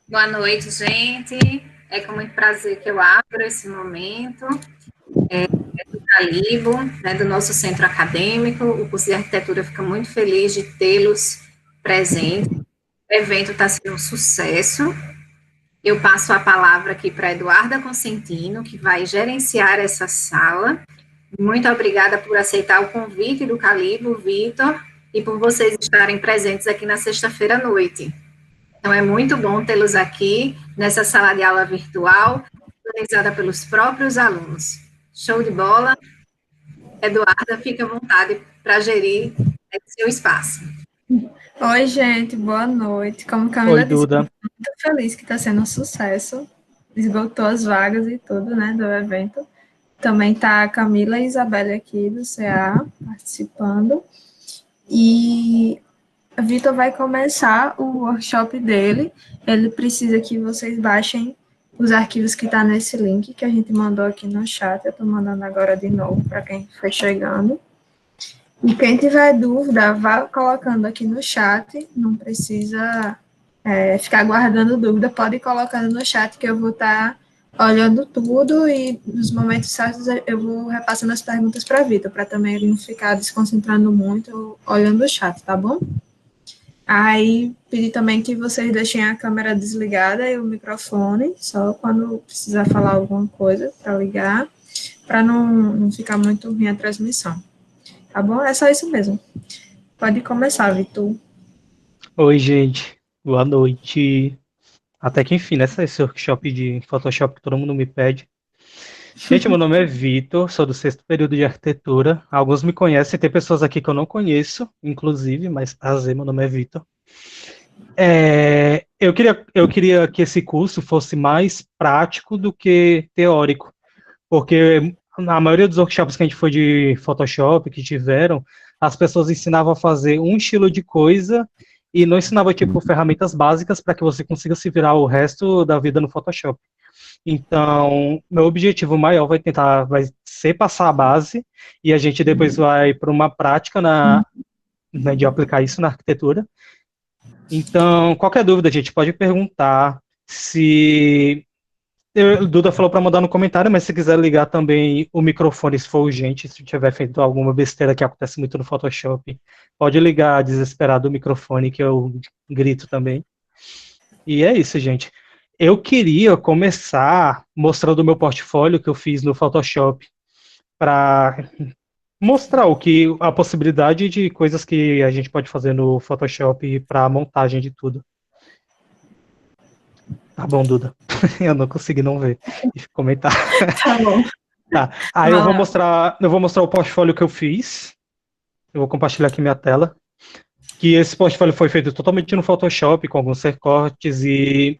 Boa noite, gente. É com muito prazer que eu abro esse momento. Do Calibo, né, do nosso centro acadêmico. O curso de arquitetura fica muito feliz de tê-los presentes. O evento está sendo um sucesso. Eu passo a palavra aqui para a Eduarda Consentino, que vai gerenciar essa sala. Muito obrigada por aceitar o convite do Calibo, Vitor, e por vocês estarem presentes aqui na sexta-feira à noite. Então, é muito bom tê-los aqui nessa sala de aula virtual, organizada pelos próprios alunos. Show de bola. Eduarda, fique à vontade para gerir seu espaço. Oi, gente, boa noite. Como Camila disse, estou muito feliz que está sendo um sucesso. Esgotou as vagas e tudo, né, do evento. Também está a Camila e a Isabelle aqui do CA participando. E o Vitor vai começar o workshop dele. Ele precisa que vocês baixem os arquivos que estão nesse link que a gente mandou aqui no chat. Eu estou mandando agora de novo para quem foi chegando. E quem tiver dúvida, vá colocando aqui no chat, não precisa ficar guardando dúvida, pode ir colocando no chat que eu vou estar olhando tudo e nos momentos certos eu vou repassando as perguntas para a Vitor, para também ele não ficar desconcentrando muito olhando o chat, tá bom? Aí, pedi também que vocês deixem a câmera desligada e o microfone, só quando precisar falar alguma coisa para ligar, para não ficar muito ruim a transmissão. Tá bom? É só isso mesmo. Pode começar, Vitor. Oi, gente. Boa noite. Até que enfim, nessa esse workshop de Photoshop que todo mundo me pede. Gente, meu nome é Vitor, sou do 6º período de arquitetura. Alguns me conhecem, tem pessoas aqui que eu não conheço, inclusive, mas prazer, meu nome é Vitor. Eu queria que esse curso fosse mais prático do que teórico, porque na maioria dos workshops que a gente foi de Photoshop, que tiveram, as pessoas ensinavam a fazer um estilo de coisa e não ensinava, tipo, ferramentas básicas para que você consiga se virar o resto da vida no Photoshop. Então, meu objetivo maior vai ser passar a base e a gente depois vai para uma prática né, de aplicar isso na arquitetura. Então, qualquer dúvida, gente, pode perguntar. Duda falou para mandar no comentário, mas se quiser ligar também o microfone, se for urgente, se tiver feito alguma besteira que acontece muito no Photoshop, pode ligar desesperado o microfone que eu grito também. E é isso, gente. Eu queria começar mostrando o meu portfólio que eu fiz no Photoshop para mostrar a possibilidade de coisas que a gente pode fazer no Photoshop para a montagem de tudo. Tá bom, Duda. Eu não consegui não ver e comentar. Tá bom. Tá. Aí eu vou mostrar o portfólio que eu fiz. Eu vou compartilhar aqui minha tela. Que esse portfólio foi feito totalmente no Photoshop, com alguns recortes, e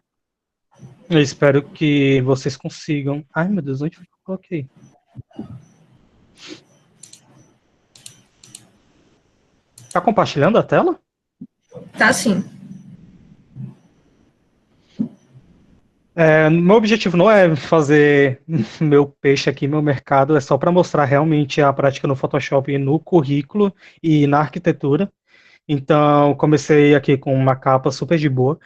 eu espero que vocês consigam. Ai, meu Deus, onde foi que eu coloquei? Tá compartilhando a tela? Tá sim. Meu objetivo não é fazer meu peixe aqui, meu mercado, é só para mostrar realmente a prática no Photoshop no currículo e na arquitetura. Então, comecei aqui com uma capa super de boa.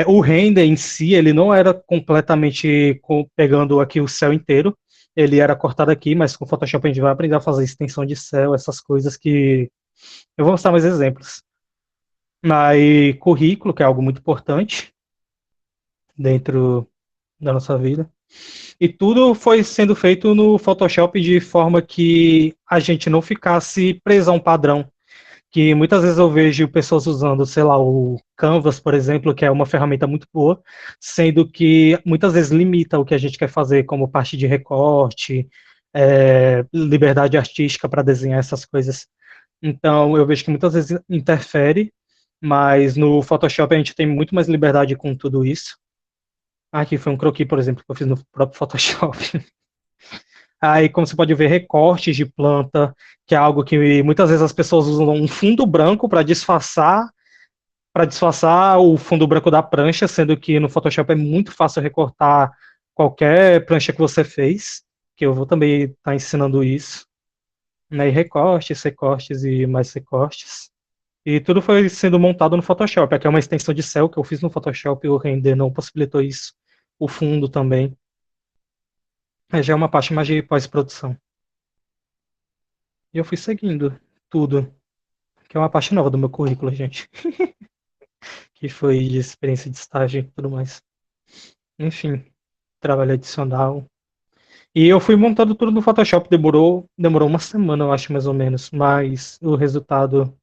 O render em si, ele não era completamente pegando aqui o céu inteiro, ele era cortado aqui, mas com o Photoshop a gente vai aprender a fazer extensão de céu, essas coisas que... Eu vou mostrar mais exemplos. Mas currículo, que é algo muito importante dentro da nossa vida. E tudo foi sendo feito no Photoshop de forma que a gente não ficasse preso a um padrão. Que muitas vezes eu vejo pessoas usando, sei lá, o Canvas, por exemplo, que é uma ferramenta muito boa, sendo que muitas vezes limita o que a gente quer fazer, como parte de recorte, liberdade artística para desenhar essas coisas. Então, eu vejo que muitas vezes interfere, mas no Photoshop a gente tem muito mais liberdade com tudo isso. Aqui foi um croquis, por exemplo, que eu fiz no próprio Photoshop. Aí, como você pode ver, recortes de planta, que é algo que muitas vezes as pessoas usam um fundo branco para disfarçar o fundo branco da prancha, sendo que no Photoshop é muito fácil recortar qualquer prancha que você fez, que eu vou também estar ensinando isso. Né? E recortes, recortes e mais recortes. E tudo foi sendo montado no Photoshop. Aqui é uma extensão de céu que eu fiz no Photoshop e o render não possibilitou isso. O fundo também. Já é uma parte mais de pós-produção. E eu fui seguindo tudo. Que é uma parte nova do meu currículo, gente. Que foi de experiência de estágio e tudo mais. Enfim, trabalho adicional. E eu fui montando tudo no Photoshop. Demorou uma semana, eu acho, mais ou menos. Mas o resultado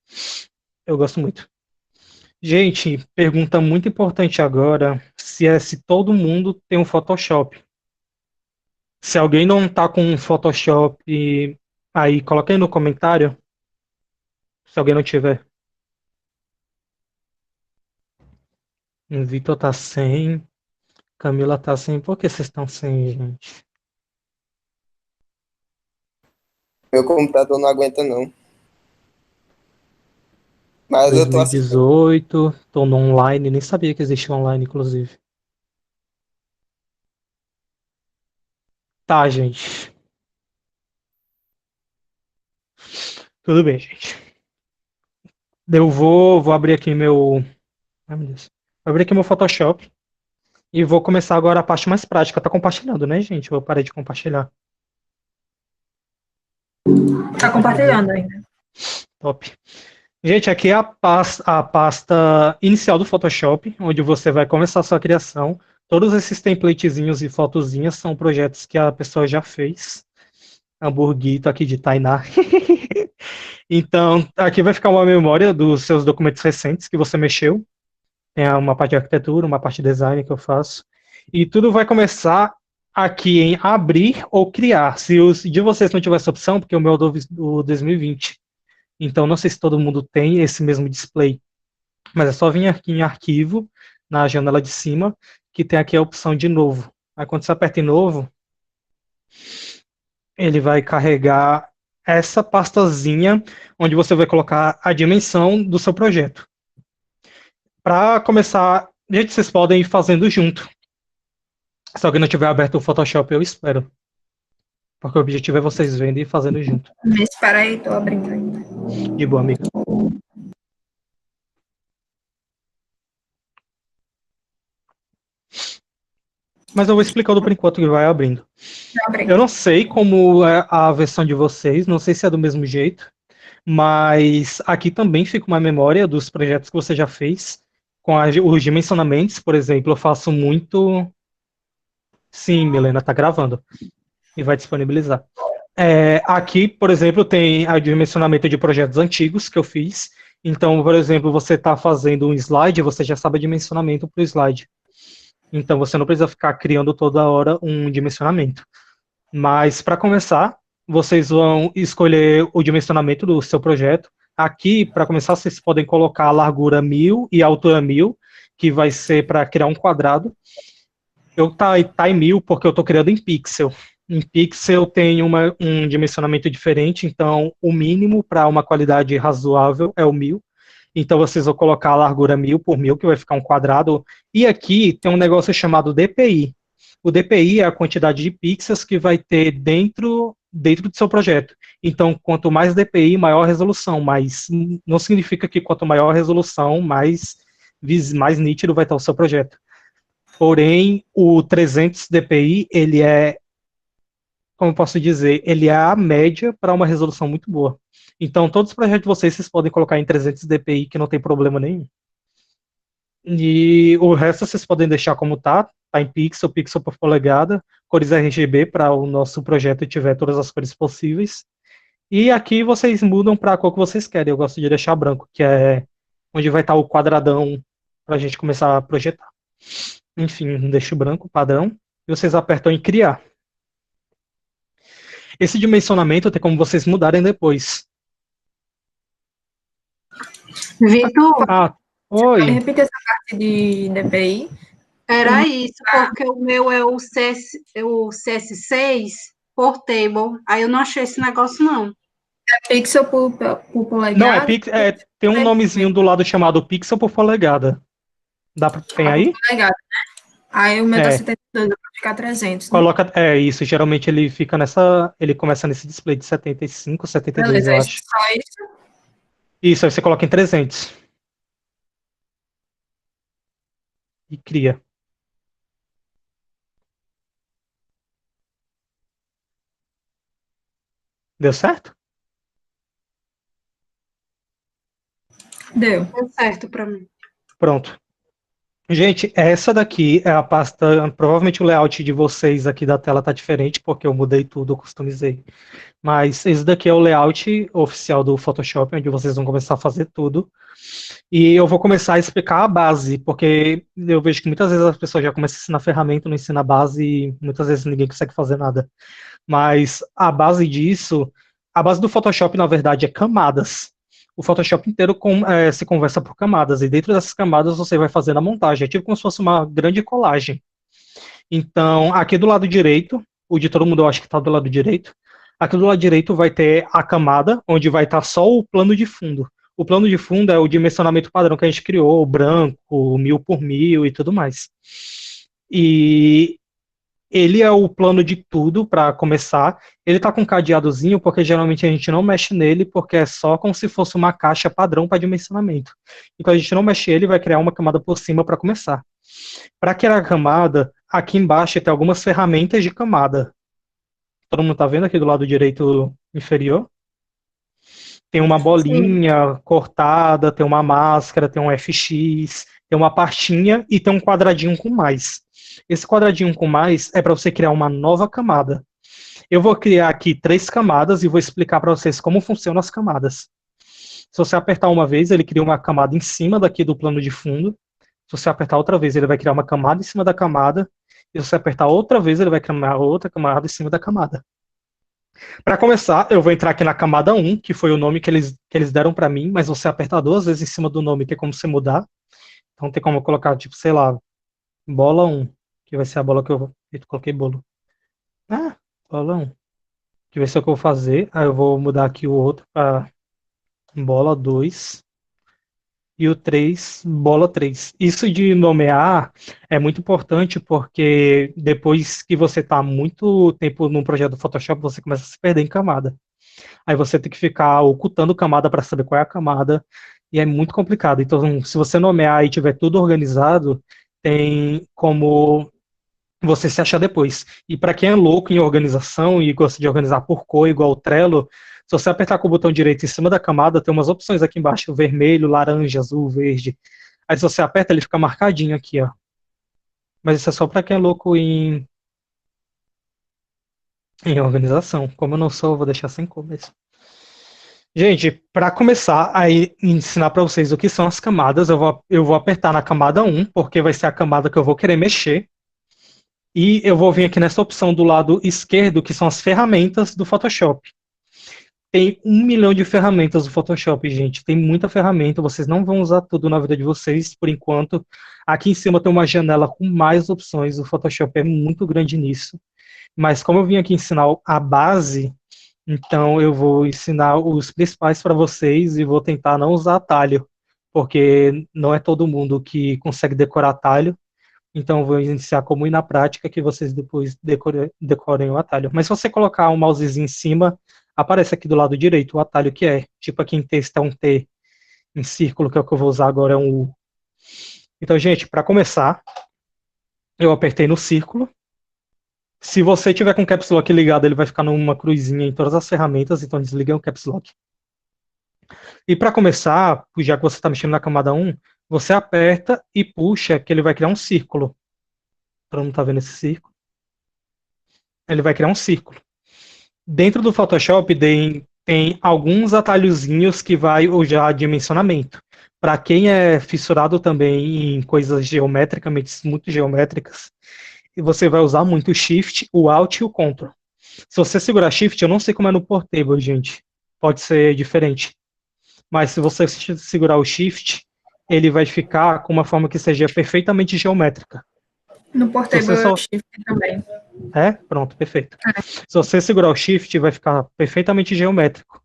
eu gosto muito. Gente, pergunta muito importante agora, se todo mundo tem um Photoshop. Se alguém não tá com um Photoshop, aí coloca aí no comentário, se alguém não tiver. O Vitor tá sem, Camila tá sem. Por que vocês estão sem, gente? Meu computador não aguenta, não. Mas eu tô assim. 2018, tô no online, nem sabia que existia online, inclusive. Tá, gente. Tudo bem, gente. Eu vou abrir aqui meu. Ai, meu Deus. Vou abrir aqui meu Photoshop. E vou começar agora a parte mais prática. Tá compartilhando, né, gente? Eu parei de compartilhar. Tá compartilhando ainda. Top. Gente, aqui é a pasta inicial do Photoshop, onde você vai começar a sua criação. Todos esses templatezinhos e fotozinhas são projetos que a pessoa já fez. Hamburguito aqui de Tainá. Então, aqui vai ficar uma memória dos seus documentos recentes que você mexeu. Tem uma parte de arquitetura, uma parte de design que eu faço. E tudo vai começar aqui em abrir ou criar. Se os de vocês não tiver essa opção, porque o meu é do 2020. Então, não sei se todo mundo tem esse mesmo display. Mas é só vir aqui em arquivo, na janela de cima, que tem aqui a opção de novo. Aí quando você aperta em novo, ele vai carregar essa pastazinha, onde você vai colocar a dimensão do seu projeto. Para começar, gente, vocês podem ir fazendo junto. Se alguém não tiver aberto o Photoshop, eu espero. Porque o objetivo é vocês vendo e fazendo junto. Mas espera aí, tô abrindo ainda. De boa, amiga. Mas eu vou explicando por enquanto que vai abrindo. Eu não sei como é a versão de vocês, não sei se é do mesmo jeito, mas aqui também fica uma memória dos projetos que você já fez, com os dimensionamentos, por exemplo, eu faço muito. Sim, Milena, tá gravando e vai disponibilizar. Aqui, por exemplo, tem o dimensionamento de projetos antigos que eu fiz. Então, por exemplo, você está fazendo um slide, você já sabe o dimensionamento para o slide. Então, você não precisa ficar criando toda hora um dimensionamento. Mas, para começar, vocês vão escolher o dimensionamento do seu projeto. Aqui, para começar, vocês podem colocar a largura 1000 e a altura 1000, que vai ser para criar um quadrado. Tá em 1000 porque eu estou criando em pixel. Em pixel tem um dimensionamento diferente, então o mínimo para uma qualidade razoável é o 1000. Então vocês vão colocar a largura 1000 por 1000, que vai ficar um quadrado. E aqui tem um negócio chamado DPI. O DPI é a quantidade de pixels que vai ter dentro do seu projeto. Então, quanto mais DPI, maior resolução. Mas não significa que quanto maior a resolução, mais nítido vai estar o seu projeto. Porém, o 300 DPI, ele é, como eu posso dizer, ele é a média para uma resolução muito boa. Então, todos os projetos de vocês podem colocar em 300 dpi, que não tem problema nenhum. E o resto vocês podem deixar como tá em pixel, pixel por polegada, cores RGB para o nosso projeto tiver todas as cores possíveis. E aqui vocês mudam para a cor que vocês querem. Eu gosto de deixar branco, que é onde vai estar o quadradão para a gente começar a projetar. Enfim, deixo branco, padrão, e vocês apertam em criar. Esse dimensionamento tem como vocês mudarem depois. Vitor, oi. Repita essa parte de DPI. Era isso, porque o meu é o CS6 Portable. Aí eu não achei esse negócio, não. É pixel por polegada? Não, tem um nomezinho do lado chamado pixel por polegada. Tem aí? Polegada, né? Aí o meu tá 72, vai ficar 300. Né? Coloca, isso, geralmente ele fica ele começa nesse display de 75, 72, beleza, eu acho. Só isso? Isso, aí você coloca em 300. E cria. Deu certo? Deu. Deu certo para mim. Pronto. Gente, essa daqui é a pasta. Provavelmente o layout de vocês aqui da tela tá diferente, porque eu mudei tudo, eu customizei. Mas esse daqui é o layout oficial do Photoshop, onde vocês vão começar a fazer tudo. E eu vou começar a explicar a base, porque eu vejo que muitas vezes as pessoas já começam a ensinar ferramenta, não ensina a base, e muitas vezes ninguém consegue fazer nada. Mas a base disso, a base do Photoshop, na verdade, é camadas. O Photoshop inteiro se conversa por camadas, e dentro dessas camadas você vai fazendo a montagem. É tipo como se fosse uma grande colagem. Então, aqui do lado direito, o de todo mundo eu acho que está do lado direito, aqui do lado direito vai ter a camada, onde vai estar só o plano de fundo. O plano de fundo é o dimensionamento padrão que a gente criou, o branco, 1000 por 1000 e tudo mais. E ele é o plano de tudo para começar. Ele está com um cadeadozinho, porque geralmente a gente não mexe nele, porque é só como se fosse uma caixa padrão para dimensionamento. Então a gente não mexe ele, vai criar uma camada por cima para começar. Para criar a camada, aqui embaixo tem algumas ferramentas de camada. Todo mundo está vendo aqui do lado direito inferior? Tem uma bolinha cortada, tem uma máscara, tem um FX, tem uma pastinha e tem um quadradinho com mais. Esse quadradinho com mais é para você criar uma nova camada. Eu vou criar aqui 3 camadas e vou explicar para vocês como funcionam as camadas. Se você apertar uma vez, ele cria uma camada em cima daqui do plano de fundo. Se você apertar outra vez, ele vai criar uma camada em cima da camada. E se você apertar outra vez, ele vai criar outra camada em cima da camada. Para começar, eu vou entrar aqui na camada 1, que foi o nome que eles deram para mim, mas você apertar 2 vezes em cima do nome, tem como você mudar. Então tem como eu colocar, tipo, sei lá, bola 1, que vai ser a bola que eu coloquei bolo. Ah, bola 1. Que vai ser o que eu vou fazer. Aí eu vou mudar aqui o outro para bola 2. E o 3, bola 3. Isso de nomear é muito importante porque depois que você está muito tempo num projeto do Photoshop, você começa a se perder em camada. Aí você tem que ficar ocultando camada para saber qual é a camada, e é muito complicado. Então, se você nomear e tiver tudo organizado, tem como você se achar depois. E para quem é louco em organização e gosta de organizar por cor, igual o Trello, se você apertar com o botão direito em cima da camada, tem umas opções aqui embaixo, vermelho, laranja, azul, verde. Aí se você aperta, ele fica marcadinho aqui, ó. Mas isso é só para quem é louco em organização. Como eu não sou, eu vou deixar sem cor mesmo. Gente, para começar a ensinar para vocês o que são as camadas, eu vou apertar na camada 1, porque vai ser a camada que eu vou querer mexer. E eu vou vir aqui nessa opção do lado esquerdo, que são as ferramentas do Photoshop. Tem 1 milhão de ferramentas do Photoshop, gente. Tem muita ferramenta, vocês não vão usar tudo na vida de vocês, por enquanto. Aqui em cima tem uma janela com mais opções, o Photoshop é muito grande nisso. Mas como eu vim aqui ensinar a base, então eu vou ensinar os principais para vocês e vou tentar não usar atalho, porque não é todo mundo que consegue decorar atalho. Então eu vou iniciar como ir na prática, que vocês depois decorem o atalho. Mas se você colocar um mousezinho em cima, aparece aqui do lado direito o atalho que é. Tipo aqui em texto é um T, em círculo, que é o que eu vou usar agora, é um U. Então, gente, para começar, eu apertei no círculo. Se você tiver com o Caps Lock ligado, ele vai ficar numa cruzinha em todas as ferramentas, então desliguem o Caps Lock. E para começar, já que você está mexendo na camada 1, você aperta e puxa, que ele vai criar um círculo. Todo mundo está vendo esse círculo? Ele vai criar um círculo. Dentro do Photoshop tem alguns atalhozinhos que vai usar dimensionamento. Para quem é fissurado também em coisas geometricamente muito geométricas, você vai usar muito o Shift, o Alt e o Ctrl. Se você segurar Shift, eu não sei como é no Portable, gente. Pode ser diferente. Mas se você segurar o Shift, ele vai ficar com uma forma que seja perfeitamente geométrica. No Portable é o Shift também. É? Pronto, perfeito. Se você segurar o Shift, vai ficar perfeitamente geométrico.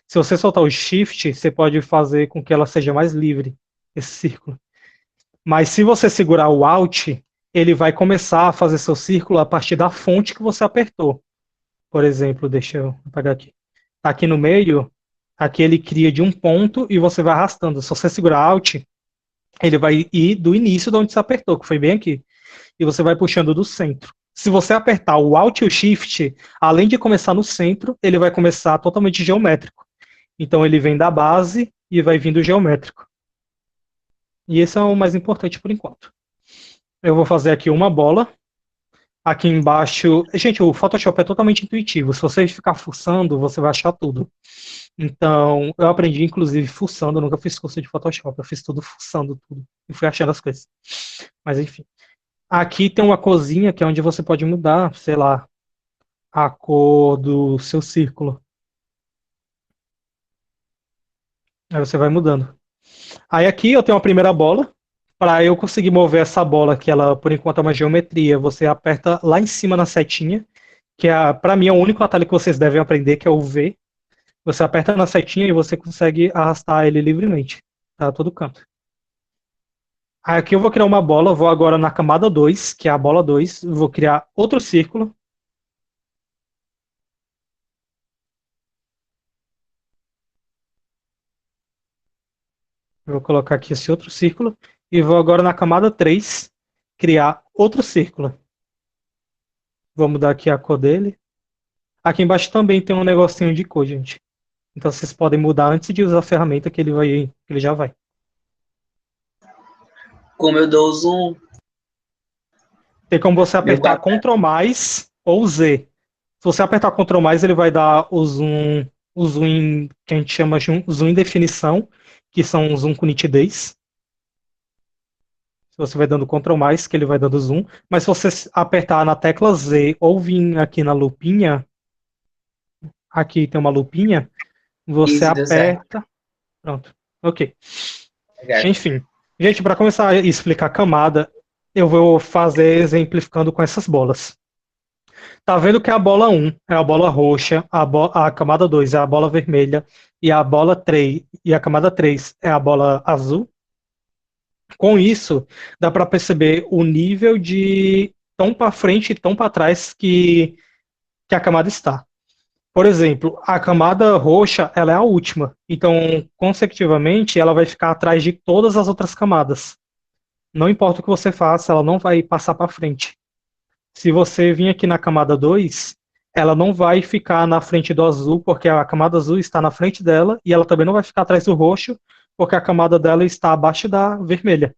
Se você soltar o Shift, você pode fazer com que ela seja mais livre, esse círculo. Mas se você segurar o Alt, ele vai começar a fazer seu círculo a partir da fonte que você apertou. Por exemplo, deixa eu apagar aqui. Tá aqui no meio, Aqui ele cria de um ponto e você vai arrastando. Se você segurar Alt, ele vai ir do início de onde você apertou, que foi bem aqui. E você vai puxando do centro. Se você apertar o Alt e o Shift, além de começar no centro, ele vai começar totalmente geométrico. Então ele vem da base e vai vindo geométrico. E esse é o mais importante por enquanto. Eu vou fazer aqui uma bola. Aqui embaixo... Gente, o Photoshop é totalmente intuitivo. Se você ficar fuçando, você vai achar tudo. Então, eu aprendi, inclusive, fuçando. Eu nunca fiz curso de Photoshop. Eu fiz tudo fuçando tudo. E fui achando as coisas. Mas, enfim. Aqui tem uma corzinha que é onde você pode mudar, sei lá, a cor do seu círculo. Aí você vai mudando. Aí aqui eu tenho a primeira bola. Para eu conseguir mover essa bola, que ela por enquanto é uma geometria, você aperta lá em cima na setinha, que para mim é o único atalho que vocês devem aprender, que é o V. Você aperta na setinha e você consegue arrastar ele livremente, tá? Todo canto. Aí aqui eu vou criar uma bola, vou agora na camada 2, que é a bola 2, vou criar outro círculo. Vou colocar aqui esse outro círculo. E vou agora na camada 3 criar outro círculo. Vou mudar aqui a cor dele. Aqui embaixo também tem um negocinho de cor, gente. Então vocês podem mudar antes de usar a ferramenta que ele já vai. Como eu dou o zoom? Tem como você apertar Ctrl mais ou Z. Se você apertar Ctrl mais, ele vai dar o zoom que a gente chama de zoom em definição, que são um zoom com nitidez. Você vai dando Ctrl mais, que ele vai dando zoom. Mas se você apertar na tecla Z ou vir aqui na lupinha, aqui tem uma lupinha, você aperta. Pronto, ok. Obrigado. Enfim, gente, para começar a explicar a camada, eu vou fazer exemplificando com essas bolas. Tá vendo que a bola 1 é a bola roxa, a camada 2 é a bola vermelha, e a bola 3 e a camada 3 é a bola azul? Com isso, dá para perceber o nível de tão para frente e tão para trás que a camada está. Por exemplo, a camada roxa ela é a última, então, consecutivamente, ela vai ficar atrás de todas as outras camadas. Não importa o que você faça, ela não vai passar para frente. Se você vir aqui na camada 2, ela não vai ficar na frente do azul, porque a camada azul está na frente dela, e ela também não vai ficar atrás do roxo, porque a camada dela está abaixo da vermelha.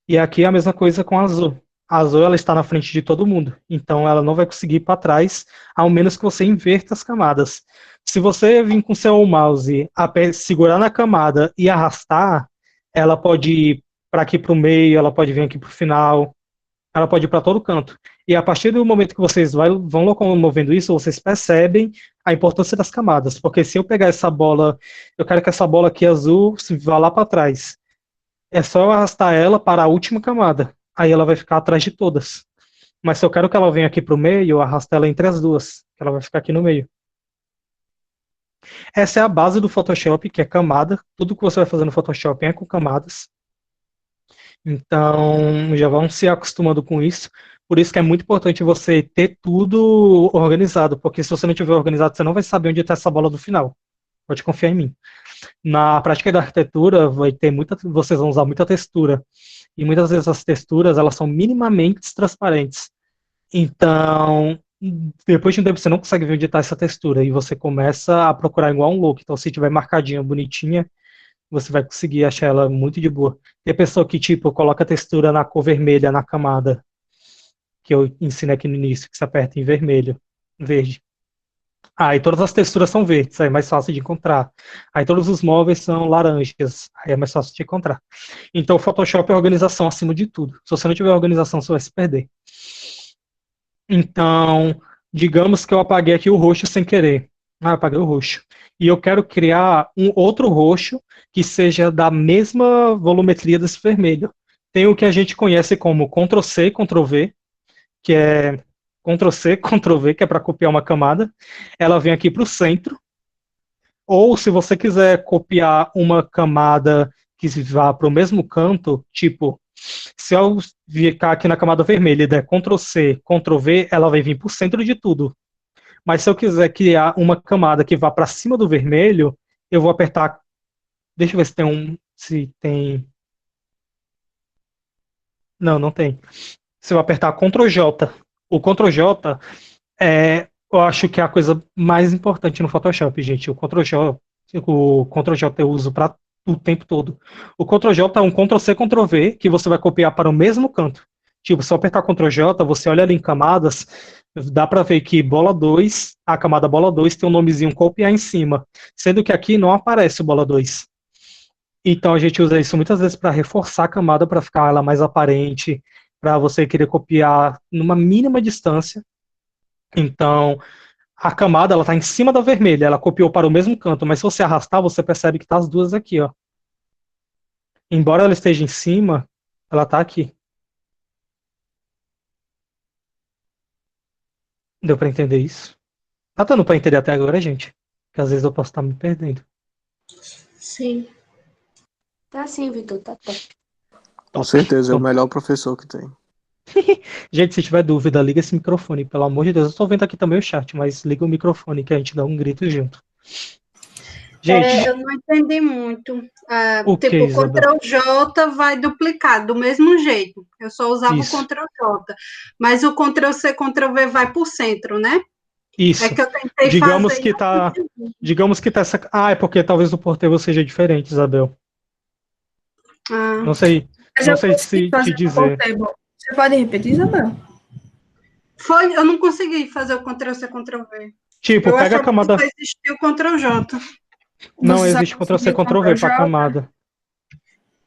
E aqui é a mesma coisa com a azul. A azul ela está na frente de todo mundo, então ela não vai conseguir ir para trás, ao menos que você inverta as camadas. Se você vir com seu mouse, segurar na camada e arrastar, ela pode ir para aqui para o meio, ela pode vir aqui para o final, ela pode ir para todo canto. E a partir do momento que vocês vão locomovendo isso, vocês percebem a importância das camadas. Porque se eu pegar essa bola, eu quero que essa bola aqui azul vá lá para trás. É só eu arrastar ela para a última camada. Aí ela vai ficar atrás de todas. Mas se eu quero que ela venha aqui para o meio, eu arrasto ela entre as duas. Ela vai ficar aqui no meio. Essa é a base do Photoshop, que é camada. Tudo que você vai fazer no Photoshop é com camadas. Então, já vão se acostumando com isso. Por isso que é muito importante você ter tudo organizado, porque se você não tiver organizado, você não vai saber onde está essa bola do final. Pode confiar em mim. Na prática da arquitetura, vocês vão usar muita textura. E muitas vezes as texturas, elas são minimamente transparentes. Então, depois de um tempo, você não consegue ver onde está essa textura. E você começa a procurar igual um look. Então, se tiver marcadinha, bonitinha, você vai conseguir achar ela muito de boa. Tem a pessoa que, tipo, coloca a textura na cor vermelha, na camada, que eu ensinei aqui no início, que você aperta em vermelho, verde. Aí todas as texturas são verdes, aí é mais fácil de encontrar. Aí todos os móveis são laranjas, aí é mais fácil de encontrar. Então o Photoshop é organização acima de tudo. Se você não tiver organização, você vai se perder. Então, digamos que eu apaguei aqui o roxo sem querer. Ah, eu apaguei o roxo. E eu quero criar um outro roxo que seja da mesma volumetria desse vermelho. Tem o que a gente conhece como Ctrl+C, Ctrl+V, que é Ctrl+C, Ctrl+V, que é para copiar uma camada. Ela vem aqui para o centro. Ou se você quiser copiar uma camada que vá para o mesmo canto, tipo, se eu ficar aqui na camada vermelha e der Ctrl+C, Ctrl+V, ela vai vir para o centro de tudo. Mas se eu quiser criar uma camada que vá para cima do vermelho, eu vou apertar. Deixa eu ver se tem. Não, não tem. Se eu apertar Ctrl J. O Ctrl J eu acho que é a coisa mais importante no Photoshop, gente. O Ctrl J eu uso para o tempo todo. O Ctrl J é um Ctrl C, Ctrl V, que você vai copiar para o mesmo canto. Tipo, se eu apertar Ctrl J, você olha ali em camadas, dá para ver que bola 2, a camada bola 2 tem um nomezinho copiar em cima, sendo que aqui não aparece o bola 2. Então a gente usa isso muitas vezes para reforçar a camada, para ficar ela mais aparente, para você querer copiar numa mínima distância. Então, a camada ela está em cima da vermelha, ela copiou para o mesmo canto, mas se você arrastar, você percebe que tá as duas aqui, ó. Embora ela esteja em cima, ela está aqui. Deu para entender isso? Tá dando para entender até agora, gente? Porque às vezes eu posso estar me perdendo. Sim. Tá sim, Vitor, tá top. Com certeza, é o melhor professor que tem. Gente, se tiver dúvida, liga esse microfone, pelo amor de Deus. Eu estou vendo aqui também o chat, mas liga o microfone que a gente dá um grito junto. Gente, eu não entendi muito. o Tipo, que, o Isabel? Ctrl J vai duplicar do mesmo jeito. Eu só usava Isso. o Ctrl J. Mas o Ctrl C, Ctrl V vai por centro, né? Isso. É que eu tentei Digamos fazer. que tá. Digamos que tá essa. Ah, é porque talvez o porteiro seja diferente, Isabel. Não sei. Mas Não eu sei consegui se fazer te no dizer. Portable. Você pode repetir, Isabel? Eu não consegui fazer o Ctrl C, Ctrl V. Tipo, Eu pega a achava camada. que só existia o Ctrl J. Não Você só existe Ctrl C, conseguiu Ctrl V para Ctrl+J? camada.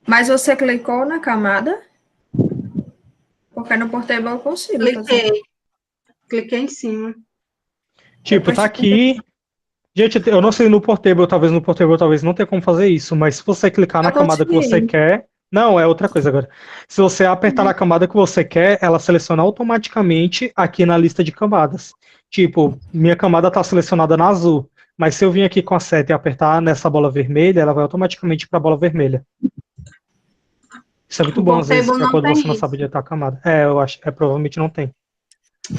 Mas você clicou na camada? Porque no Portable eu consigo fazer. Cliquei em cima. Tipo, tá aqui. Gente, eu não sei no Portable, talvez não tenha como fazer isso, mas se você clicar na Eu camada que você consegui. quer. Não, é outra coisa agora. Se você apertar na camada que você quer, ela seleciona automaticamente aqui na lista de camadas. Tipo, minha camada está selecionada na azul, mas se eu vir aqui com a seta e apertar nessa bola vermelha, ela vai automaticamente para a bola vermelha. Isso é muito O bom, às vezes, Portable para não quando tem você não isso. sabe onde está a camada. Eu acho, provavelmente não tem.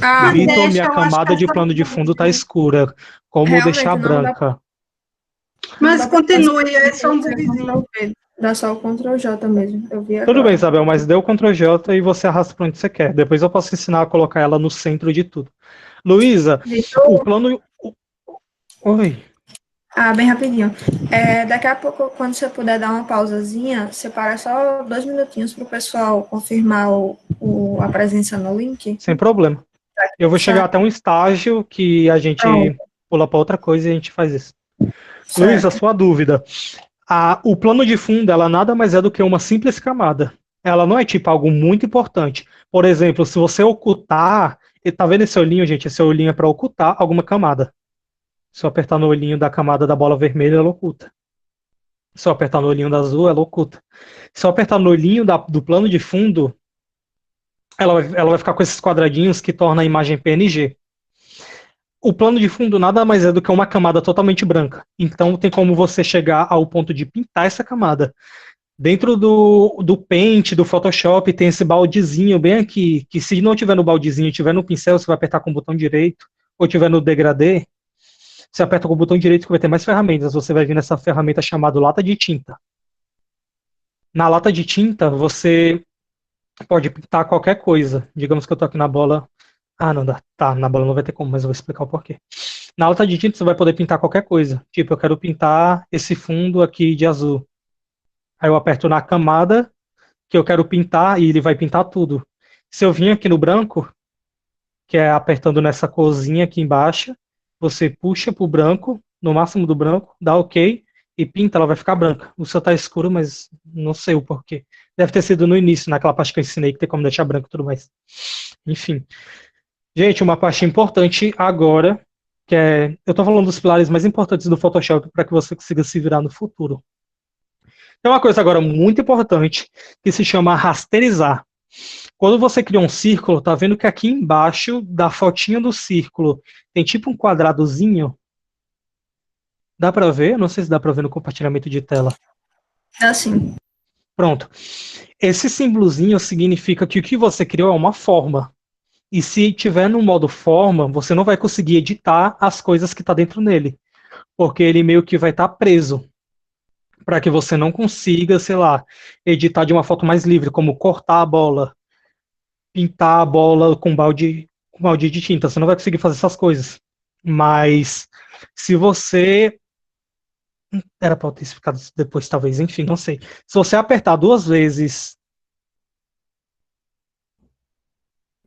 Ah, Mas Vitor, deixa, minha eu acho que camada de essa plano de muda. fundo tá escura. Como realmente deixar não dá. branca? Mas Não dá pra continue, fazer é só um Ctrl+, bugzinho. Ctrl+V. Dá só o Ctrl J mesmo. Eu vi Tudo agora. bem, Isabel, mas dê o Ctrl J e você arrasta para onde você quer. Depois eu posso ensinar a colocar ela no centro de tudo. Luísa, Vitor, o plano. Oi. bem rapidinho. Daqui a pouco, quando você puder dar uma pausazinha, separa só 2 minutinhos para o pessoal confirmar a presença no link. Sem problema. Eu vou chegar até um estágio que a gente Pronto. pula para outra coisa e a gente faz isso. Certo. Luísa, sua dúvida. O plano de fundo, ela nada mais é do que uma simples camada. Ela não é tipo algo muito importante. Por exemplo, se você ocultar, e tá vendo esse olhinho, gente? Esse olhinho é para ocultar alguma camada. Se eu apertar no olhinho da camada da bola vermelha, ela oculta. Se eu apertar no olhinho da azul, ela oculta. Se eu apertar no olhinho do plano de fundo, ela vai ficar com esses quadradinhos que torna a imagem PNG. O plano de fundo nada mais é do que uma camada totalmente branca. Então tem como você chegar ao ponto de pintar essa camada. Dentro do Paint, do Photoshop, tem esse baldezinho bem aqui, que se não tiver no baldezinho, tiver no pincel, você vai apertar com o botão direito, ou tiver no degradê, você aperta com o botão direito que vai ter mais ferramentas. Você vai vir nessa ferramenta chamada lata de tinta. Na lata de tinta, você pode pintar qualquer coisa. Digamos que eu tô aqui na bola. Não dá. Tá, na bola não vai ter como, mas eu vou explicar o porquê. Na lata de tinta, você vai poder pintar qualquer coisa. Tipo, eu quero pintar esse fundo aqui de azul. Aí eu aperto na camada que eu quero pintar e ele vai pintar tudo. Se eu vim aqui no branco, que é apertando nessa corzinha aqui embaixo, você puxa pro branco, no máximo do branco, dá OK e pinta, ela vai ficar branca. O seu tá escuro, mas não sei o porquê. Deve ter sido no início, naquela parte que eu ensinei que tem como deixar branco e tudo mais. Enfim. Gente, uma parte importante agora, que é... Eu tô falando dos pilares mais importantes do Photoshop para que você consiga se virar no futuro. Tem uma coisa agora muito importante que se chama rasterizar. Quando você cria um círculo, tá vendo que aqui embaixo da fotinha do círculo tem tipo um quadradozinho? Dá para ver? Não sei se dá para ver no compartilhamento de tela. É assim. Pronto. Esse símbolozinho significa que o que você criou é uma forma. E se tiver no modo forma, você não vai conseguir editar as coisas que tá dentro nele, porque ele meio que vai estar preso, para que você não consiga, sei lá, editar de uma foto mais livre, como cortar a bola, pintar a bola com balde de tinta. Você não vai conseguir fazer essas coisas. Mas se você era para eu ter explicado isso depois, talvez, enfim, não sei. Se você apertar duas vezes.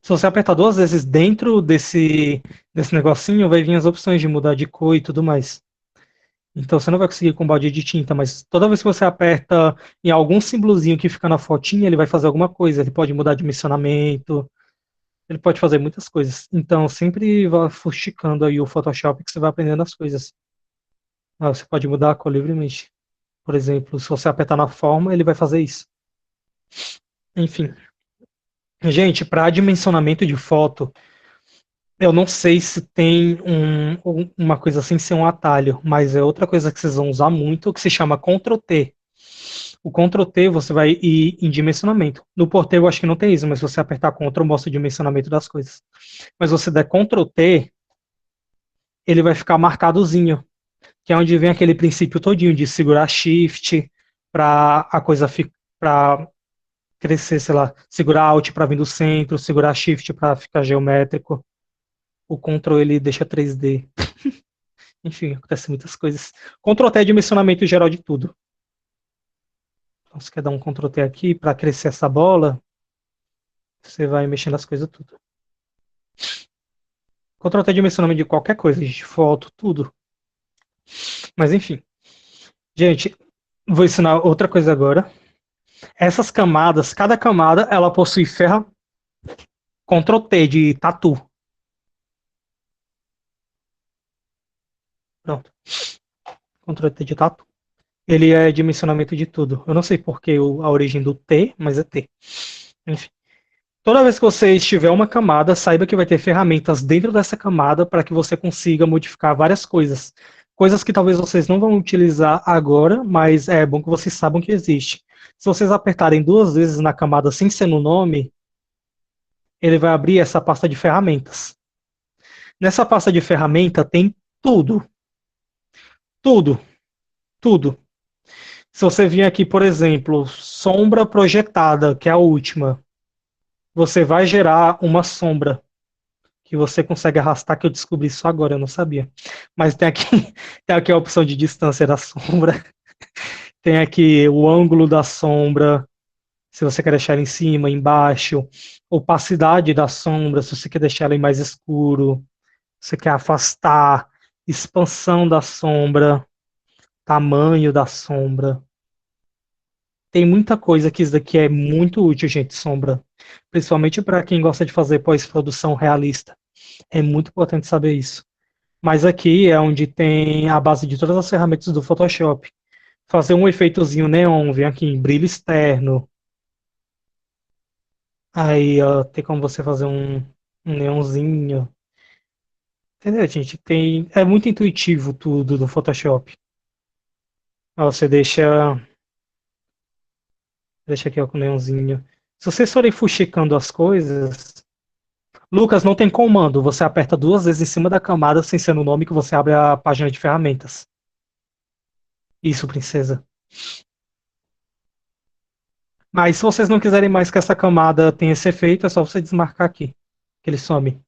Se você apertar duas vezes dentro desse negocinho, vai vir as opções de mudar de cor e tudo mais. Então você não vai conseguir com balde de tinta, mas toda vez que você aperta em algum símbolozinho que fica na fotinha, ele vai fazer alguma coisa. Ele pode mudar dimensionamento, ele pode fazer muitas coisas. Então sempre vá fuxicando aí o Photoshop que você vai aprendendo as coisas. Você pode mudar a cor livremente. Por exemplo, se você apertar na forma, ele vai fazer isso. Enfim. Gente, para dimensionamento de foto, eu não sei se tem uma coisa assim ser um atalho, mas é outra coisa que vocês vão usar muito, que se chama Ctrl T. O Ctrl T você vai ir em dimensionamento. No Porter eu acho que não tem isso, mas se você apertar Ctrl mostra o dimensionamento das coisas. Mas se você der Ctrl T, ele vai ficar marcadozinho, que é onde vem aquele princípio todinho de segurar Shift para a coisa para crescer, sei lá, segurar Alt para vir do centro, segurar Shift para ficar geométrico. O Ctrl ele deixa 3D. Enfim, acontece muitas coisas. Ctrl T é dimensionamento geral de tudo. Então, você quer dar um Ctrl T aqui para crescer essa bola, você vai mexendo as coisas tudo. Ctrl T é dimensionamento de qualquer coisa, de foto, tudo. Mas enfim. Gente, vou ensinar outra coisa agora. Essas camadas, cada camada, ela possui Ctrl T de tatu. Pronto. Ctrl T de tatu. Ele é dimensionamento de tudo. Eu não sei porque a origem do T, mas é T. Enfim. Toda vez que você estiver uma camada, saiba que vai ter ferramentas dentro dessa camada para que você consiga modificar várias coisas. Coisas que talvez vocês não vão utilizar agora, mas é bom que vocês saibam que existe. Se vocês apertarem duas vezes na camada sem ser no nome, ele vai abrir essa pasta de ferramentas. Nessa pasta de ferramenta tem tudo. Tudo. Tudo. Se você vir aqui, por exemplo, sombra projetada, que é a última, você vai gerar uma sombra que você consegue arrastar, que eu descobri isso agora, eu não sabia. Mas tem aqui, tem aqui a opção de distância da sombra, tem aqui o ângulo da sombra, se você quer deixar ela em cima, embaixo, opacidade da sombra, se você quer deixar ela em mais escuro, se você quer afastar, expansão da sombra, tamanho da sombra. Tem muita coisa que isso daqui é muito útil, gente, sombra. Principalmente para quem gosta de fazer pós-produção realista. É muito importante saber isso. Mas aqui é onde tem a base de todas as ferramentas do Photoshop. Fazer um efeitozinho neon, vem aqui em brilho externo. Aí ó, tem como você fazer um neonzinho. Entendeu, gente? É muito intuitivo tudo do Photoshop. Ó, você deixa aqui ó, com o neonzinho. Se vocês forem fuxicando as coisas, Lucas, não tem comando. Você aperta duas vezes em cima da camada sem ser no nome que você abre a página de ferramentas. Isso, princesa. Mas se vocês não quiserem mais que essa camada tenha esse efeito, é só você desmarcar aqui, que ele some.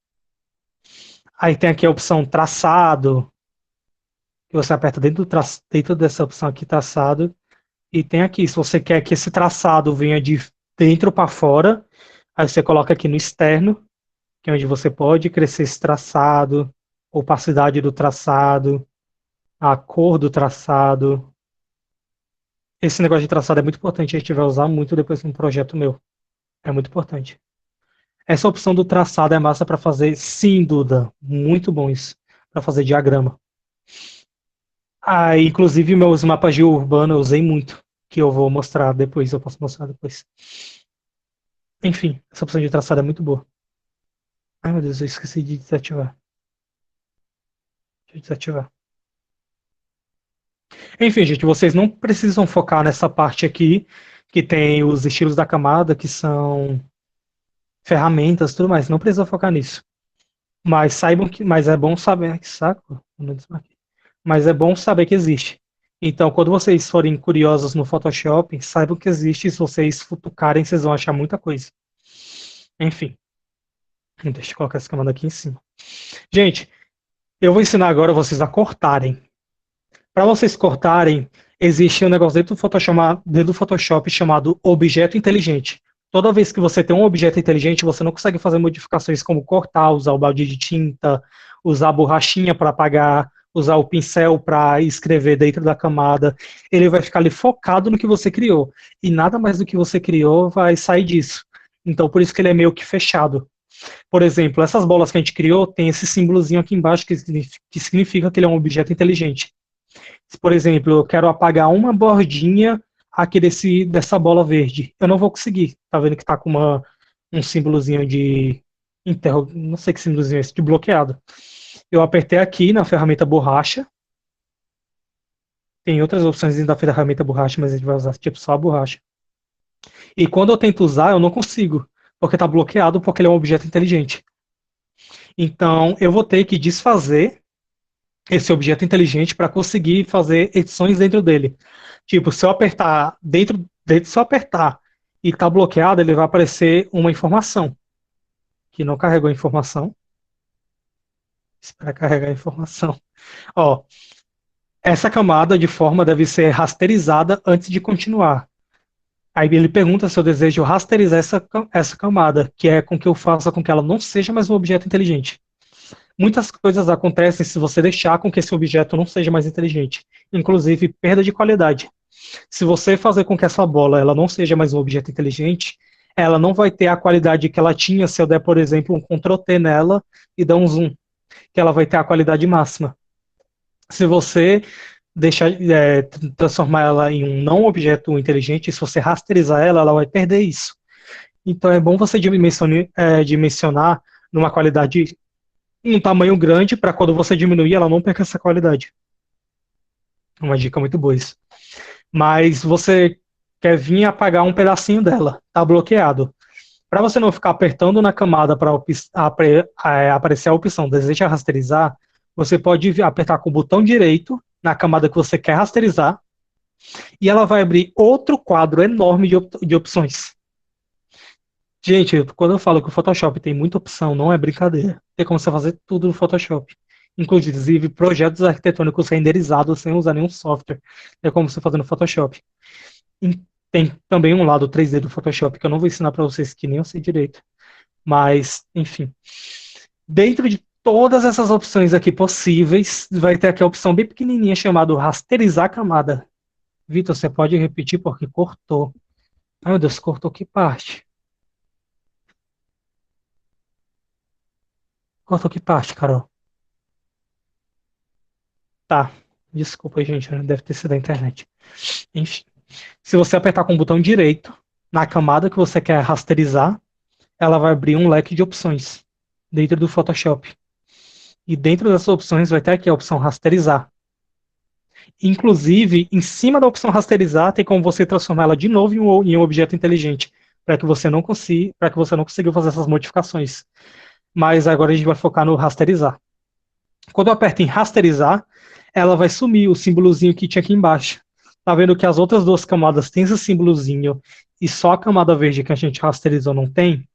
Aí tem aqui a opção traçado, que você aperta dentro dessa opção aqui, traçado. E tem aqui, se você quer que esse traçado venha de dentro para fora, aí você coloca aqui no externo, que é onde você pode crescer esse traçado, opacidade do traçado, a cor do traçado. Esse negócio de traçado é muito importante, a gente vai usar muito depois num projeto meu. É muito importante. Essa opção do traçado é massa para fazer, sim, Duda. Muito bom isso, para fazer diagrama. Inclusive meus mapas de urbano eu usei muito, que eu vou mostrar depois, eu posso mostrar depois. Enfim, essa opção de traçado é muito boa. Ai meu Deus, eu esqueci de desativar. Deixa eu desativar. Enfim, gente, vocês não precisam focar nessa parte aqui, que tem os estilos da camada, que são ferramentas, tudo mais. Não precisa focar nisso. Mas saibam que, mas é bom saber, que saco, não desmarquei. Mas é bom saber que existe. Então, quando vocês forem curiosos no Photoshop, saibam que existe. E se vocês futucarem, vocês vão achar muita coisa. Enfim, deixa eu colocar essa camada aqui em cima. Gente, eu vou ensinar agora vocês a cortarem. Para vocês cortarem, existe um negócio dentro do Photoshop chamado objeto inteligente. Toda vez que você tem um objeto inteligente, você não consegue fazer modificações como cortar, usar o balde de tinta, usar a borrachinha para apagar, usar o pincel para escrever dentro da camada. Ele vai ficar ali focado no que você criou. E nada mais do que você criou vai sair disso. Então, por isso que ele é meio que fechado. Por exemplo, essas bolas que a gente criou tem esse símbolozinho aqui embaixo que significa que ele é um objeto inteligente. Por exemplo, eu quero apagar uma bordinha aqui dessa bola verde. Eu não vou conseguir. Tá vendo que tá com um símbolozinho de não sei que símbolozinho é esse, de bloqueado. Eu apertei aqui na ferramenta borracha. Tem outras opções dentro da ferramenta borracha, mas a gente vai usar tipo só a borracha. E quando eu tento usar, eu não consigo, porque tá bloqueado, porque ele é um objeto inteligente. Então, eu vou ter que desfazer esse objeto inteligente para conseguir fazer edições dentro dele. Tipo, se eu apertar se eu apertar e está bloqueado, ele vai aparecer uma informação que não carregou a informação. Espera carregar a informação. Ó, essa camada de forma deve ser rasterizada antes de continuar. Aí ele pergunta se eu desejo rasterizar essa camada, que é com que eu faça com que ela não seja mais um objeto inteligente. Muitas coisas acontecem se você deixar com que esse objeto não seja mais inteligente, inclusive perda de qualidade. Se você fazer com que essa bola ela não seja mais um objeto inteligente, ela não vai ter a qualidade que ela tinha se eu der, por exemplo, um Ctrl T nela e dar um zoom, que ela vai ter a qualidade máxima. Se você transformar ela em um não objeto inteligente, se você rasterizar ela, ela vai perder isso. Então é bom você dimensionar numa qualidade, um tamanho grande, para quando você diminuir, ela não perca essa qualidade. Uma dica muito boa isso. Mas você quer vir apagar um pedacinho dela, tá bloqueado. Para você não ficar apertando na camada para aparecer a opção deseja rasterizar, você pode apertar com o botão direito na camada que você quer rasterizar e ela vai abrir outro quadro enorme de opções. Gente, quando eu falo que o Photoshop tem muita opção, não é brincadeira. Tem como você fazer tudo no Photoshop. Inclusive projetos arquitetônicos renderizados sem usar nenhum software. É como você fazer no Photoshop. E tem também um lado 3D do Photoshop que eu não vou ensinar para vocês, que nem eu sei direito. Mas, enfim. Dentro de todas essas opções aqui possíveis, vai ter aqui a opção bem pequenininha chamada rasterizar camada. Vitor, você pode repetir porque cortou. Ai, meu Deus, cortou que parte? Cortou que parte, Carol? Tá. Desculpa, gente. Deve ter sido a internet. Enfim. Se você apertar com o botão direito na camada que você quer rasterizar, ela vai abrir um leque de opções dentro do Photoshop. E dentro dessas opções vai ter aqui a opção rasterizar. Inclusive, em cima da opção rasterizar, tem como você transformar ela de novo em um objeto inteligente, para que você não consiga fazer essas modificações. Mas agora a gente vai focar no rasterizar. Quando eu aperto em rasterizar, ela vai sumir o símbolozinho que tinha aqui embaixo. Tá vendo que as outras duas camadas têm esse símbolozinho e só a camada verde que a gente rasterizou não tem?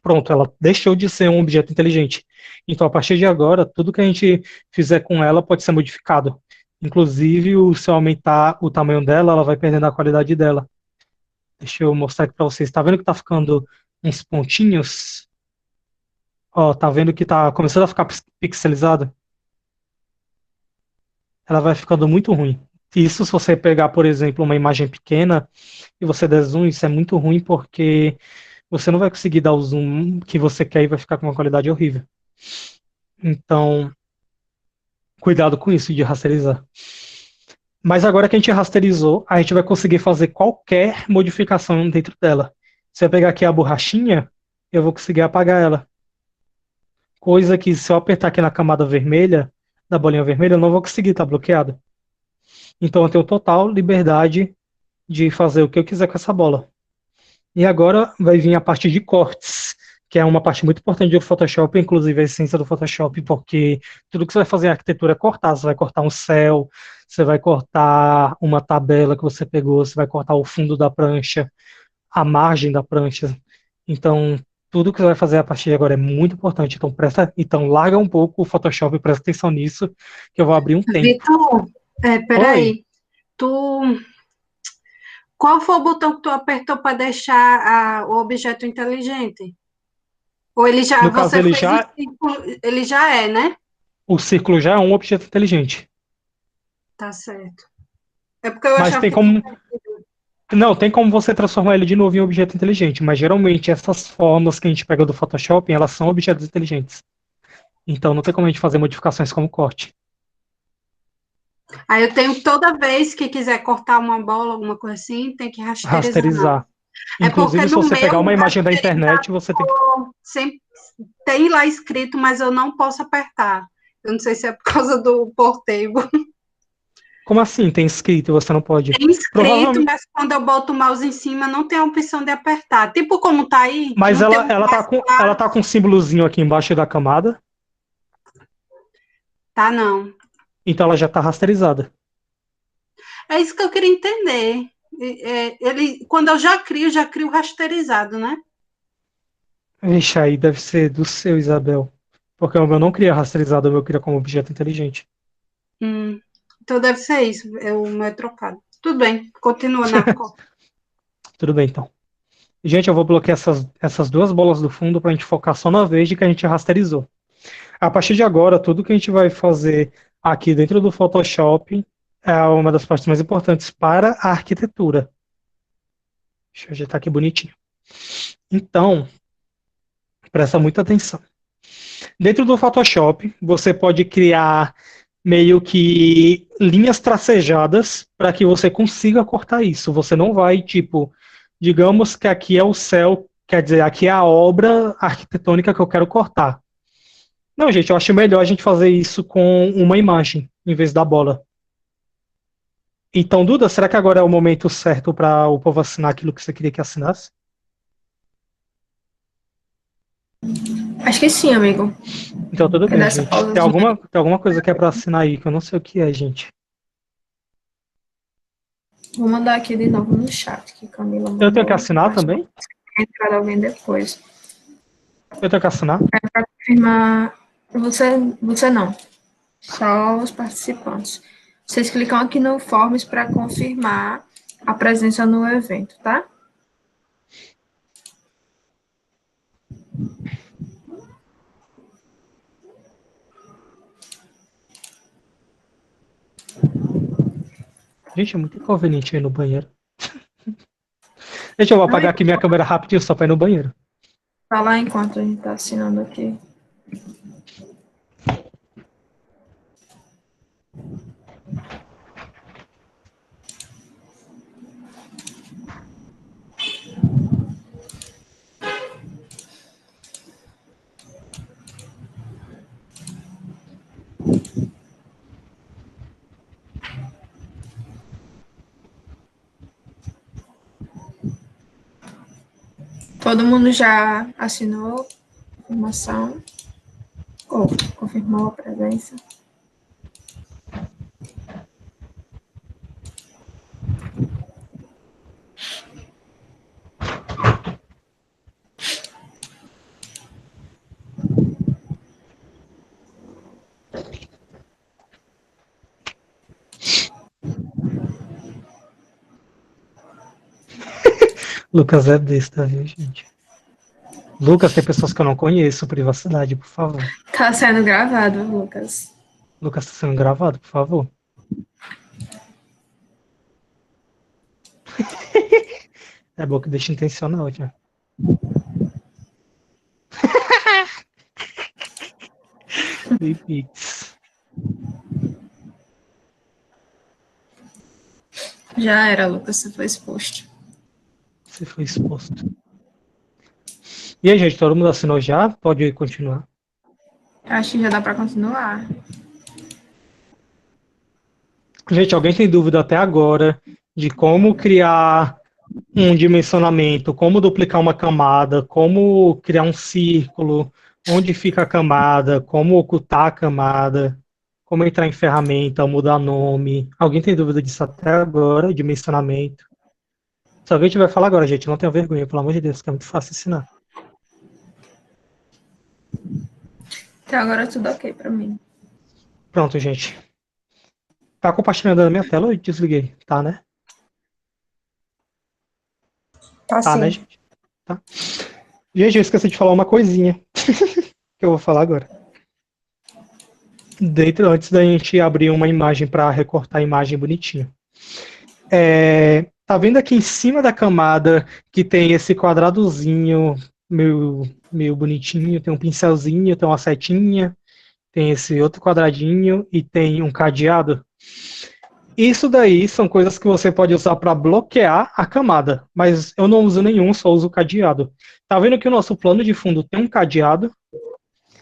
Pronto, ela deixou de ser um objeto inteligente. Então, a partir de agora, tudo que a gente fizer com ela pode ser modificado. Inclusive, se eu aumentar o tamanho dela, ela vai perdendo a qualidade dela. Deixa eu mostrar aqui para vocês. Tá vendo que tá ficando uns pontinhos? Ó, tá vendo que tá começando a ficar pixelizado? Ela vai ficando muito ruim. Isso se você pegar, por exemplo, uma imagem pequena e você der zoom, isso é muito ruim porque você não vai conseguir dar o zoom que você quer e vai ficar com uma qualidade horrível. Então, cuidado com isso de rasterizar. Mas agora que a gente rasterizou, a gente vai conseguir fazer qualquer modificação dentro dela. Se eu pegar aqui a borrachinha, eu vou conseguir apagar ela. Coisa que se eu apertar aqui na camada vermelha, da bolinha vermelha, eu não vou conseguir, tá bloqueado. Então eu tenho total liberdade de fazer o que eu quiser com essa bola. E agora vai vir a parte de cortes, que é uma parte muito importante do Photoshop, inclusive a essência do Photoshop, porque tudo que você vai fazer em arquitetura é cortar. Você vai cortar um céu, você vai cortar uma tabela que você pegou, você vai cortar o fundo da prancha, a margem da prancha. Então, tudo que você vai fazer a partir de agora é muito importante. Então larga um pouco o Photoshop e presta atenção nisso, que eu vou abrir um tempo. Vitor, Oi. peraí. Qual foi o botão que tu apertou para deixar o objeto inteligente? Ou ele já, No caso, ele já, ele já é, né? o círculo já é um objeto inteligente. Tá certo. É porque eu Mas achava tem como. Não, tem como você transformar ele de novo em objeto inteligente, mas geralmente essas formas que a gente pega do Photoshop, elas são objetos inteligentes. Então não tem como a gente fazer modificações como corte. Aí eu tenho toda vez que quiser cortar uma bola, alguma coisa assim, tem que Rasterizar. É porque Inclusive, se no você meu pegar uma imagem da internet, você tem que. sempre tem lá escrito, mas eu não posso apertar. Eu não sei se é por causa do Portable. Como assim? Tem escrito e você não pode? Tem escrito, mas quando eu boto o mouse em cima, não tem a opção de apertar. Tipo como tá aí. Mas não ela tá com um símbolozinho aqui embaixo da camada. Tá, não. Então ela já tá rasterizada. É isso que eu queria entender. Quando eu já crio rasterizado, né? Vixe, aí deve ser do seu, Isabel. Porque o meu não cria rasterizado, o meu cria como objeto inteligente. Então deve ser isso. O meu é trocado. Tudo bem, continua na cor. Tudo bem, então. Gente, eu vou bloquear essas duas bolas do fundo para a gente focar só na vez de que a gente rasterizou. A partir de agora, tudo que a gente vai fazer aqui dentro do Photoshop é uma das partes mais importantes para a arquitetura. Deixa eu ajeitar aqui bonitinho. Então, presta muita atenção. Dentro do Photoshop, você pode criar meio que linhas tracejadas para que você consiga cortar isso. Você não vai, tipo, digamos que aqui é o céu, quer dizer, aqui é a obra arquitetônica que eu quero cortar. Não, gente, eu acho melhor a gente fazer isso com uma imagem, em vez da bola. Então, Duda, será que agora é o momento certo para o povo assinar aquilo que você queria que assinasse? Acho que sim, amigo. Então, tudo bem, gente. Tem alguma coisa que é para assinar aí, que eu não sei o que é, gente. Vou mandar aqui de novo no chat, que Camila mandou. Eu tenho que assinar também? Entrar alguém depois. Eu tenho que assinar? É para confirmar. Você não. Só os participantes. Vocês clicam aqui no Forms para confirmar a presença no evento, tá? Gente, é muito inconveniente ir no banheiro. Deixa eu apagar aqui minha câmera rapidinho só para ir no banheiro. Vai lá enquanto a gente está assinando aqui. Todo mundo já assinou a confirmação? Ou confirmou a presença? Lucas é besta, viu, gente? Lucas, tem pessoas que eu não conheço. Privacidade, por favor. Tá sendo gravado, Lucas. Lucas tá sendo gravado, por favor. É bom que deixa intencional, já. Pix. Já era, Lucas, você foi exposto. Você foi exposto. E aí, gente, todo mundo assinou já? Pode continuar. Acho que já dá para continuar. Gente, alguém tem dúvida até agora de como criar um dimensionamento, como duplicar uma camada, como criar um círculo, onde fica a camada, como ocultar a camada, como entrar em ferramenta, mudar nome. Alguém tem dúvida disso até agora? Dimensionamento. Se alguém tiver, fala agora, gente. Não tenha vergonha, pelo amor de Deus, que é muito fácil ensinar. Até agora tudo ok pra mim. Pronto, gente. Tá compartilhando a minha tela? Eu desliguei. Tá, né? Tá Né, sim. gente? Tá. Gente, eu esqueci de falar uma coisinha que eu vou falar agora. Antes da gente abrir uma imagem para recortar a imagem bonitinho. Tá vendo aqui em cima da camada que tem esse quadradozinho meio bonitinho, tem um pincelzinho, tem uma setinha, tem esse outro quadradinho e tem um cadeado? Isso daí são coisas que você pode usar para bloquear a camada, mas eu não uso nenhum, só uso o cadeado. Tá vendo que o nosso plano de fundo tem um cadeado?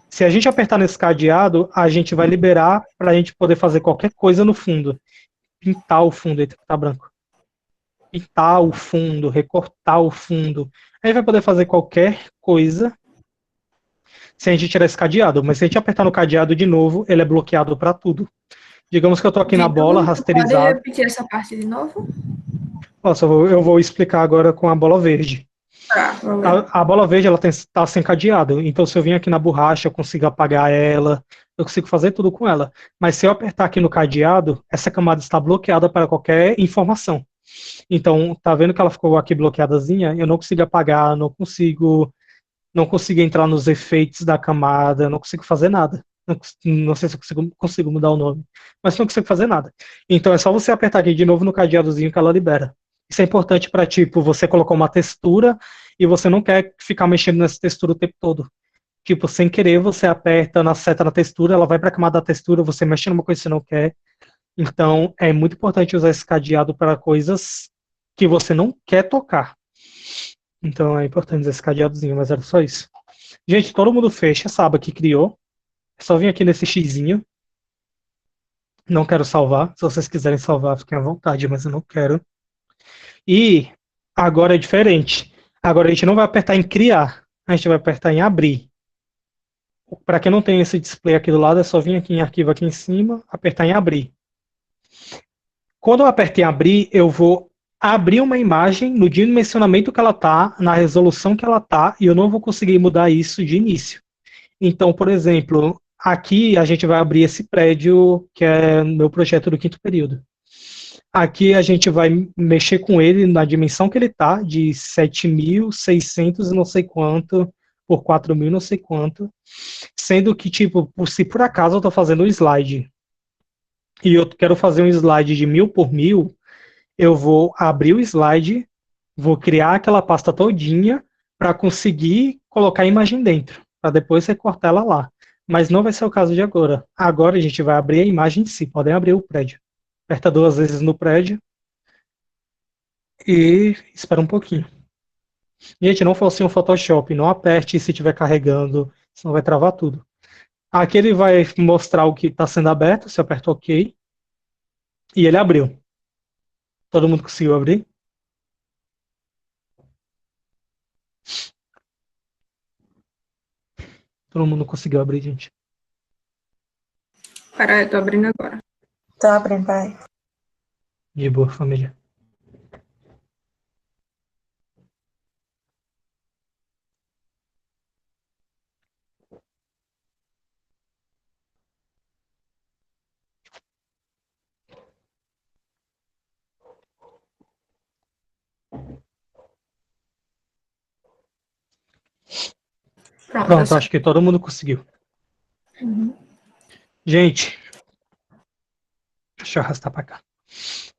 Se a gente apertar nesse cadeado, a gente vai liberar para a gente poder fazer qualquer coisa no fundo. Pintar o fundo, eita, tá branco. Pintar o fundo, recortar o fundo. A gente vai poder fazer qualquer coisa se a gente tirar esse cadeado. Mas se a gente apertar no cadeado de novo, ele é bloqueado para tudo. Digamos que eu tô aqui na bola rasterizada. Pode repetir essa parte de novo? Nossa, eu vou explicar agora com a bola verde. A bola verde ela tá sem cadeado, então se eu vim aqui na borracha eu consigo apagar ela, eu consigo fazer tudo com ela. Mas se eu apertar aqui no cadeado, essa camada está bloqueada para qualquer informação. Então, tá vendo que ela ficou aqui bloqueadazinha? Eu não consigo apagar, não consigo entrar nos efeitos da camada, não consigo fazer nada. Não sei se eu consigo mudar o nome, mas não consigo fazer nada. Então é só você apertar aqui de novo no cadeadozinho que ela libera. Isso é importante para, tipo, você colocar uma textura e você não quer ficar mexendo nessa textura o tempo todo. Tipo, sem querer, você aperta na seta na textura, ela vai para a camada da textura, você mexe numa coisa que você não quer. Então, é muito importante usar esse cadeado para coisas que você não quer tocar. Então, é importante usar esse cadeadozinho, mas era só isso. Gente, todo mundo fecha, sabe, que criou. É só vir aqui nesse xizinho. Não quero salvar. Se vocês quiserem salvar, fiquem à vontade, mas eu não quero. E agora é diferente. Agora a gente não vai apertar em criar, a gente vai apertar em abrir. Para quem não tem esse display aqui do lado, é só vir aqui em arquivo aqui em cima, apertar em abrir. Quando eu aperto em abrir, eu vou abrir uma imagem no dimensionamento que ela está, na resolução que ela está, e eu não vou conseguir mudar isso de início. Então, por exemplo, aqui a gente vai abrir esse prédio, que é meu projeto do 5º período. Aqui a gente vai mexer com ele na dimensão que ele está, de 7.600 e não sei quanto, por 4.000 não sei quanto, sendo que, tipo, se por acaso eu estou fazendo um slide, e eu quero fazer um slide de 1.000 por 1.000, eu vou abrir o slide, vou criar aquela pasta todinha para conseguir colocar a imagem dentro, para depois recortar ela lá. Mas não vai ser o caso de agora. Agora a gente vai abrir a imagem em si, podem abrir o prédio. Aperta 2 vezes no prédio e espera um pouquinho. Gente, não fosse um Photoshop, não aperte se estiver carregando, senão vai travar tudo. Aqui ele vai mostrar o que está sendo aberto, você aperta OK, e ele abriu. Todo mundo conseguiu abrir? Todo mundo conseguiu abrir, gente? Peraí, eu tô abrindo agora. Tô abrindo, pai. De boa, família. Pronto, acho que todo mundo conseguiu. Uhum. Gente, deixa eu arrastar pra cá.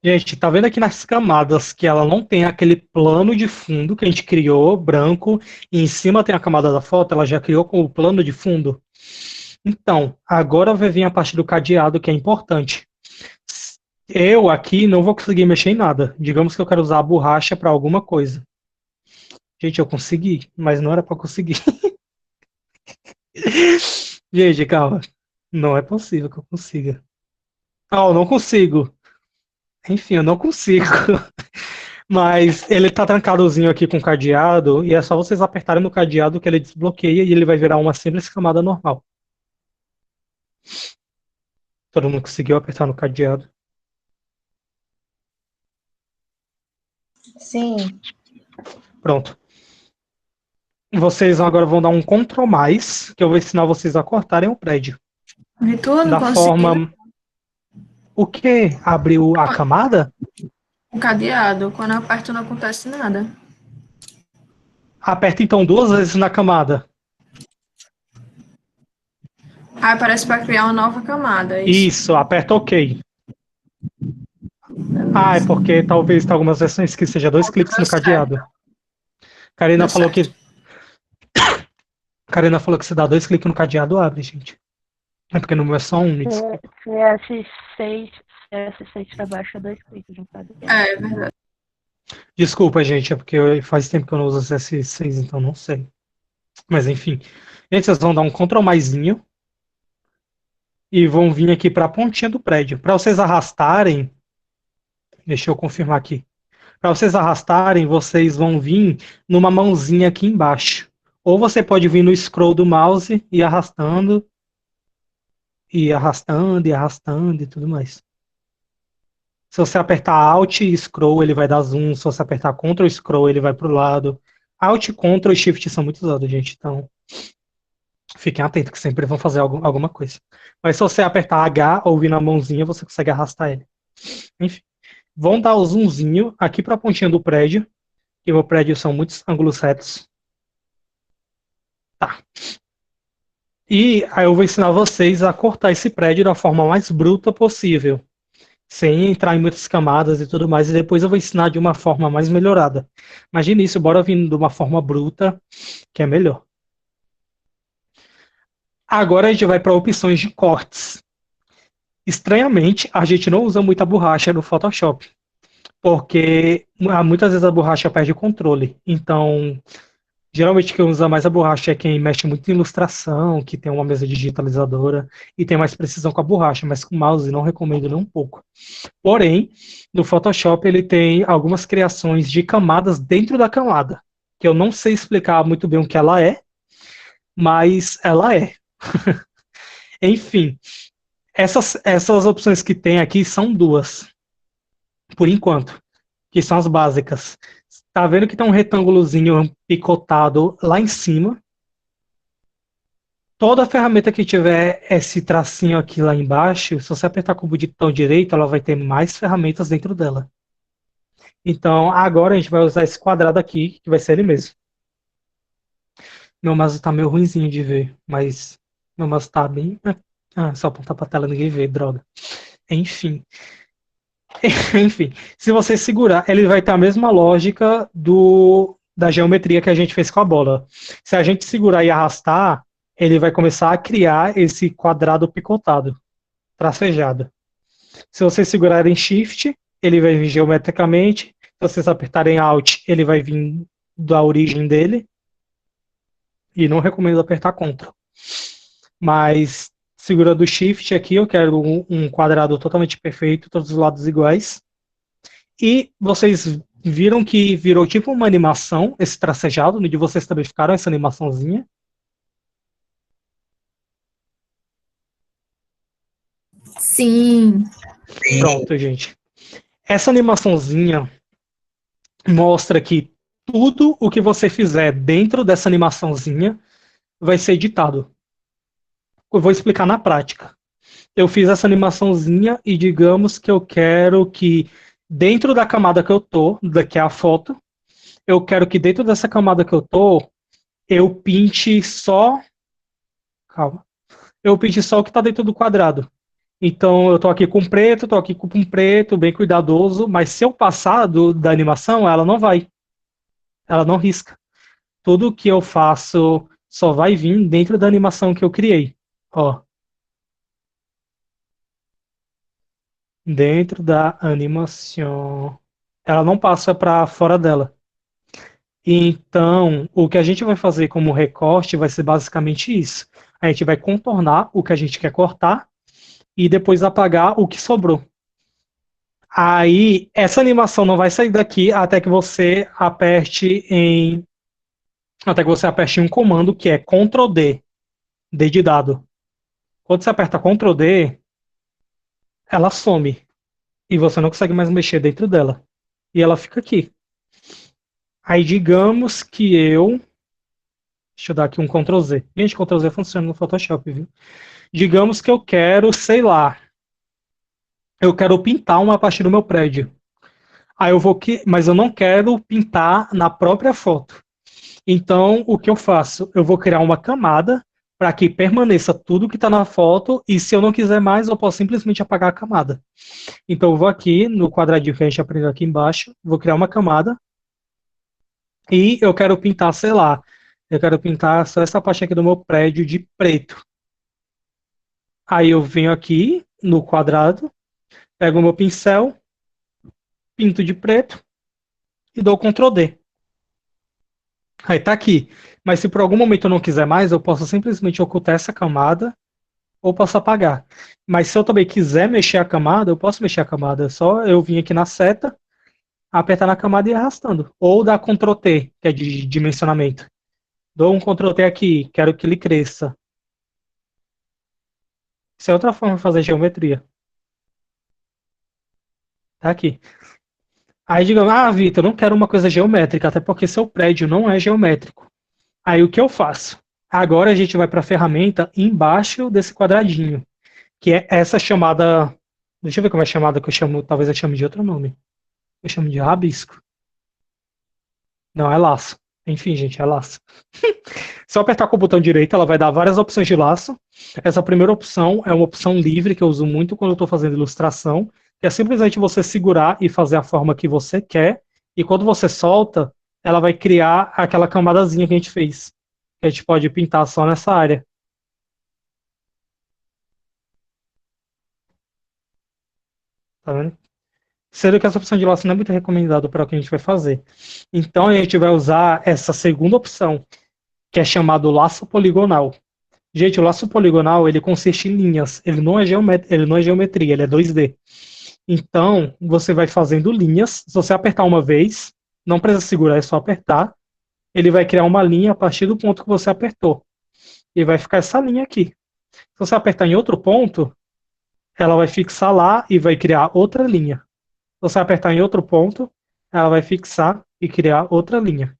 Gente, tá vendo aqui nas camadas que ela não tem aquele plano de fundo que a gente criou, branco, e em cima tem a camada da foto, ela já criou com o plano de fundo? Então, agora vai vir a parte do cadeado, que é importante. Eu aqui não vou conseguir mexer em nada. Digamos que eu quero usar a borracha para alguma coisa. Gente, eu consegui, mas não era para conseguir. Gente, calma. Não é possível que eu consiga. Ah, eu não consigo. Enfim, eu não consigo. Mas ele tá trancadozinho aqui com cadeado, e é só vocês apertarem no cadeado que ele desbloqueia e ele vai virar uma simples camada normal. Todo mundo conseguiu apertar no cadeado? Sim. Pronto. Vocês agora vão dar um Ctrl+, que eu vou ensinar vocês a cortarem o prédio. Vitor, não Da consegui. forma... O quê? Abriu a camada? O cadeado. Quando eu aperto não acontece nada. Aperta então 2 vezes na camada. Aí aparece para criar uma nova camada. Isso, aperta OK. Ah, é porque talvez tem algumas versões que seja 2 cliques no cadeado. Karina falou que se dá 2 cliques no cadeado, abre, gente. É porque no meu é só um, me desculpa. CS6 pra baixo é 2 cliques no cadeado. É verdade. Desculpa, gente, é porque faz tempo que eu não uso CS6, então não sei. Mas enfim. Gente, vocês vão dar um Ctrl+zinho e vão vir aqui para a pontinha do prédio. Para vocês arrastarem, deixa eu confirmar aqui. Para vocês arrastarem, vocês vão vir numa mãozinha aqui embaixo. Ou você pode vir no scroll do mouse e arrastando, e arrastando, e arrastando e tudo mais. Se você apertar Alt e Scroll, ele vai dar zoom. Se você apertar Ctrl e Scroll, ele vai para o lado. Alt, Ctrl e Shift são muito usados, gente. Então, fiquem atentos que sempre vão fazer alguma coisa. Mas se você apertar H ou vir na mãozinha, você consegue arrastar ele. Enfim. Vão dar o zoomzinho aqui para a pontinha do prédio. Que o prédio são muitos ângulos retos. Tá. E aí eu vou ensinar vocês a cortar esse prédio da forma mais bruta possível. Sem entrar em muitas camadas e tudo mais. E depois eu vou ensinar de uma forma mais melhorada. Mas de início, bora vir de uma forma bruta, que é melhor. Agora a gente vai para opções de cortes. Estranhamente, a gente não usa muita borracha no Photoshop. Porque muitas vezes a borracha perde o controle. Então, geralmente quem usa mais a borracha é quem mexe muito em ilustração, que tem uma mesa digitalizadora e tem mais precisão com a borracha, mas com o mouse não recomendo nem um pouco. Porém, no Photoshop ele tem algumas criações de camadas dentro da camada, que eu não sei explicar muito bem o que ela é, mas ela é. Enfim, essas opções que tem aqui são duas, por enquanto, que são as básicas. Tá vendo que tem um retângulozinho picotado lá em cima? Toda ferramenta que tiver esse tracinho aqui lá embaixo, se você apertar com o botão direito, ela vai ter mais ferramentas dentro dela. Então, agora a gente vai usar esse quadrado aqui, que vai ser ele mesmo. Meu mouse tá meio ruinzinho de ver, mas meu mouse tá bem... Ah, só apontar pra tela e ninguém vê, droga. Enfim. Enfim, se você segurar, ele vai ter a mesma lógica da geometria que a gente fez com a bola. Se a gente segurar e arrastar, ele vai começar a criar esse quadrado picotado, tracejado. Se vocês segurarem Shift, ele vai vir geometricamente. Se vocês apertarem Alt, ele vai vir da origem dele. E não recomendo apertar Ctrl. Mas segurando o Shift aqui, eu quero um quadrado totalmente perfeito, todos os lados iguais. E vocês viram que virou tipo uma animação, esse tracejado, onde vocês também ficaram essa animaçãozinha. Sim. Pronto, gente. Essa animaçãozinha mostra que tudo o que você fizer dentro dessa animaçãozinha vai ser editado. Eu vou explicar na prática. Eu fiz essa animaçãozinha e digamos que eu quero que dentro da camada que eu tô, que é a foto, eu quero que dentro dessa camada que eu tô, eu pinte só... Calma. Eu pinte só o que tá dentro do quadrado. Então eu tô aqui com preto, tô aqui com preto, bem cuidadoso, mas se eu passar da animação, ela não vai. Ela não risca. Tudo que eu faço só vai vir dentro da animação que eu criei. Ó. Dentro da animação. Ela não passa para fora dela. Então, o que a gente vai fazer como recorte vai ser basicamente isso. A gente vai contornar o que a gente quer cortar e depois apagar o que sobrou. Aí, essa animação não vai sair daqui até que você aperte um comando que é Ctrl D, D de dado. Quando você aperta Ctrl D, ela some e você não consegue mais mexer dentro dela. E ela fica aqui. Aí digamos que deixa eu dar aqui um Ctrl Z. Gente, Ctrl Z funciona no Photoshop, viu? Digamos que eu quero, sei lá, eu quero pintar uma parte do meu prédio. Aí eu vou mas eu não quero pintar na própria foto. Então, o que eu faço? Eu vou criar uma camada para que permaneça tudo que está na foto, e se eu não quiser mais, eu posso simplesmente apagar a camada. Então, eu vou aqui no quadradinho que a gente aprendeu aqui embaixo, vou criar uma camada, e eu quero pintar, sei lá, eu quero pintar só essa parte aqui do meu prédio de preto. Aí eu venho aqui no quadrado, pego o meu pincel, pinto de preto e dou Ctrl D. Aí tá aqui. Mas se por algum momento eu não quiser mais, eu posso simplesmente ocultar essa camada ou posso apagar. Mas se eu também quiser mexer a camada, eu posso mexer a camada. É só eu vir aqui na seta, apertar na camada e ir arrastando. Ou dar Ctrl T, que é de dimensionamento. Dou um Ctrl T aqui, quero que ele cresça. Isso é outra forma de fazer geometria. Tá aqui. Aí digamos, Vitor, eu não quero uma coisa geométrica, até porque seu prédio não é geométrico. Aí o que eu faço? Agora a gente vai para a ferramenta embaixo desse quadradinho, que é essa chamada. Deixa eu ver como é chamada, que eu chamo, talvez eu chame de outro nome. Eu chamo de rabisco. Não, é laço. Enfim, gente, é laço. Se eu apertar com o botão direito, ela vai dar várias opções de laço. Essa primeira opção é uma opção livre que eu uso muito quando eu estou fazendo ilustração, que é simplesmente você segurar e fazer a forma que você quer. E quando você solta, ela vai criar aquela camadazinha que a gente fez. Que a gente pode pintar só nessa área. Tá vendo? Sendo que essa opção de laço não é muito recomendada para o que a gente vai fazer. Então a gente vai usar essa segunda opção, que é chamado laço poligonal. Gente, o laço poligonal, ele consiste em linhas, ele não é geometria, ele é 2D. Então, você vai fazendo linhas, se você apertar uma vez, não precisa segurar, é só apertar, ele vai criar uma linha a partir do ponto que você apertou. E vai ficar essa linha aqui. Se você apertar em outro ponto, ela vai fixar lá e vai criar outra linha. Se você apertar em outro ponto, ela vai fixar e criar outra linha.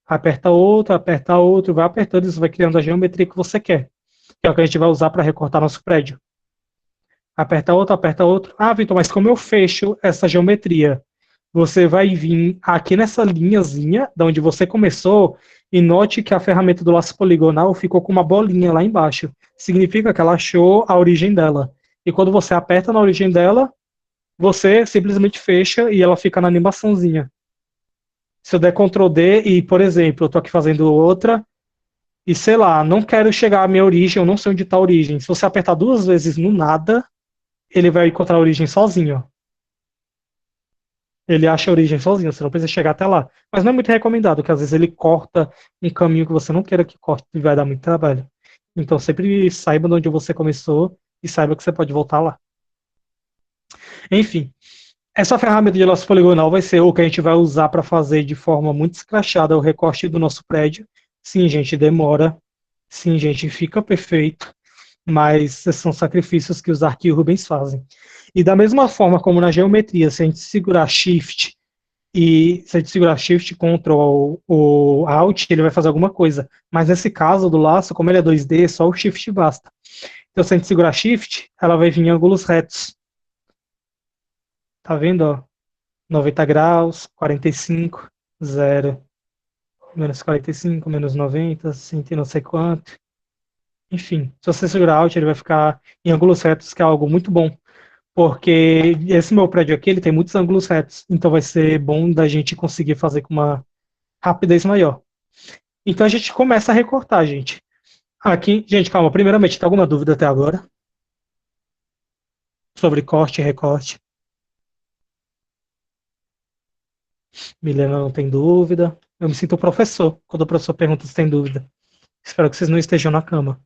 Aperta outro, vai apertando, isso vai criando a geometria que você quer, que é o que a gente vai usar para recortar nosso prédio. Aperta outro, aperta outro. Vitor, mas como eu fecho essa geometria? Você vai vir aqui nessa linhazinha, da onde você começou, e note que a ferramenta do laço poligonal ficou com uma bolinha lá embaixo. Significa que ela achou a origem dela. E quando você aperta na origem dela, você simplesmente fecha e ela fica na animaçãozinha. Se eu der Ctrl D e, por exemplo, eu estou aqui fazendo outra, e sei lá, não quero chegar à minha origem, eu não sei onde está a origem. Se você apertar 2 vezes no nada, ele vai encontrar a origem sozinho. Ele acha a origem sozinho, você não precisa chegar até lá. Mas não é muito recomendado, porque às vezes ele corta um caminho que você não queira que corte e vai dar muito trabalho. Então sempre saiba de onde você começou e saiba que você pode voltar lá. Enfim, essa ferramenta de laço poligonal vai ser o que a gente vai usar para fazer de forma muito escrachada o recorte do nosso prédio. Sim, gente, demora. Sim, gente, fica perfeito. Mas são sacrifícios que os arquirubens fazem. E da mesma forma como na geometria, se a gente segurar Shift Ctrl ou Alt, ele vai fazer alguma coisa. Mas nesse caso do laço, como ele é 2D, só o Shift basta. Então se a gente segurar Shift, ela vai vir em ângulos retos. Tá vendo, ó? 90 graus, 45, 0, menos 45, menos 90, 100 e não sei quanto. Enfim, se você segurar Alt, ele vai ficar em ângulos retos, que é algo muito bom. Porque esse meu prédio aqui, ele tem muitos ângulos retos. Então vai ser bom da gente conseguir fazer com uma rapidez maior. Então a gente começa a recortar, gente. Aqui, gente, calma. Primeiramente, tem alguma dúvida até agora? Sobre corte e recorte? Milena não tem dúvida. Eu me sinto professor quando o professor pergunta se tem dúvida. Espero que vocês não estejam na cama.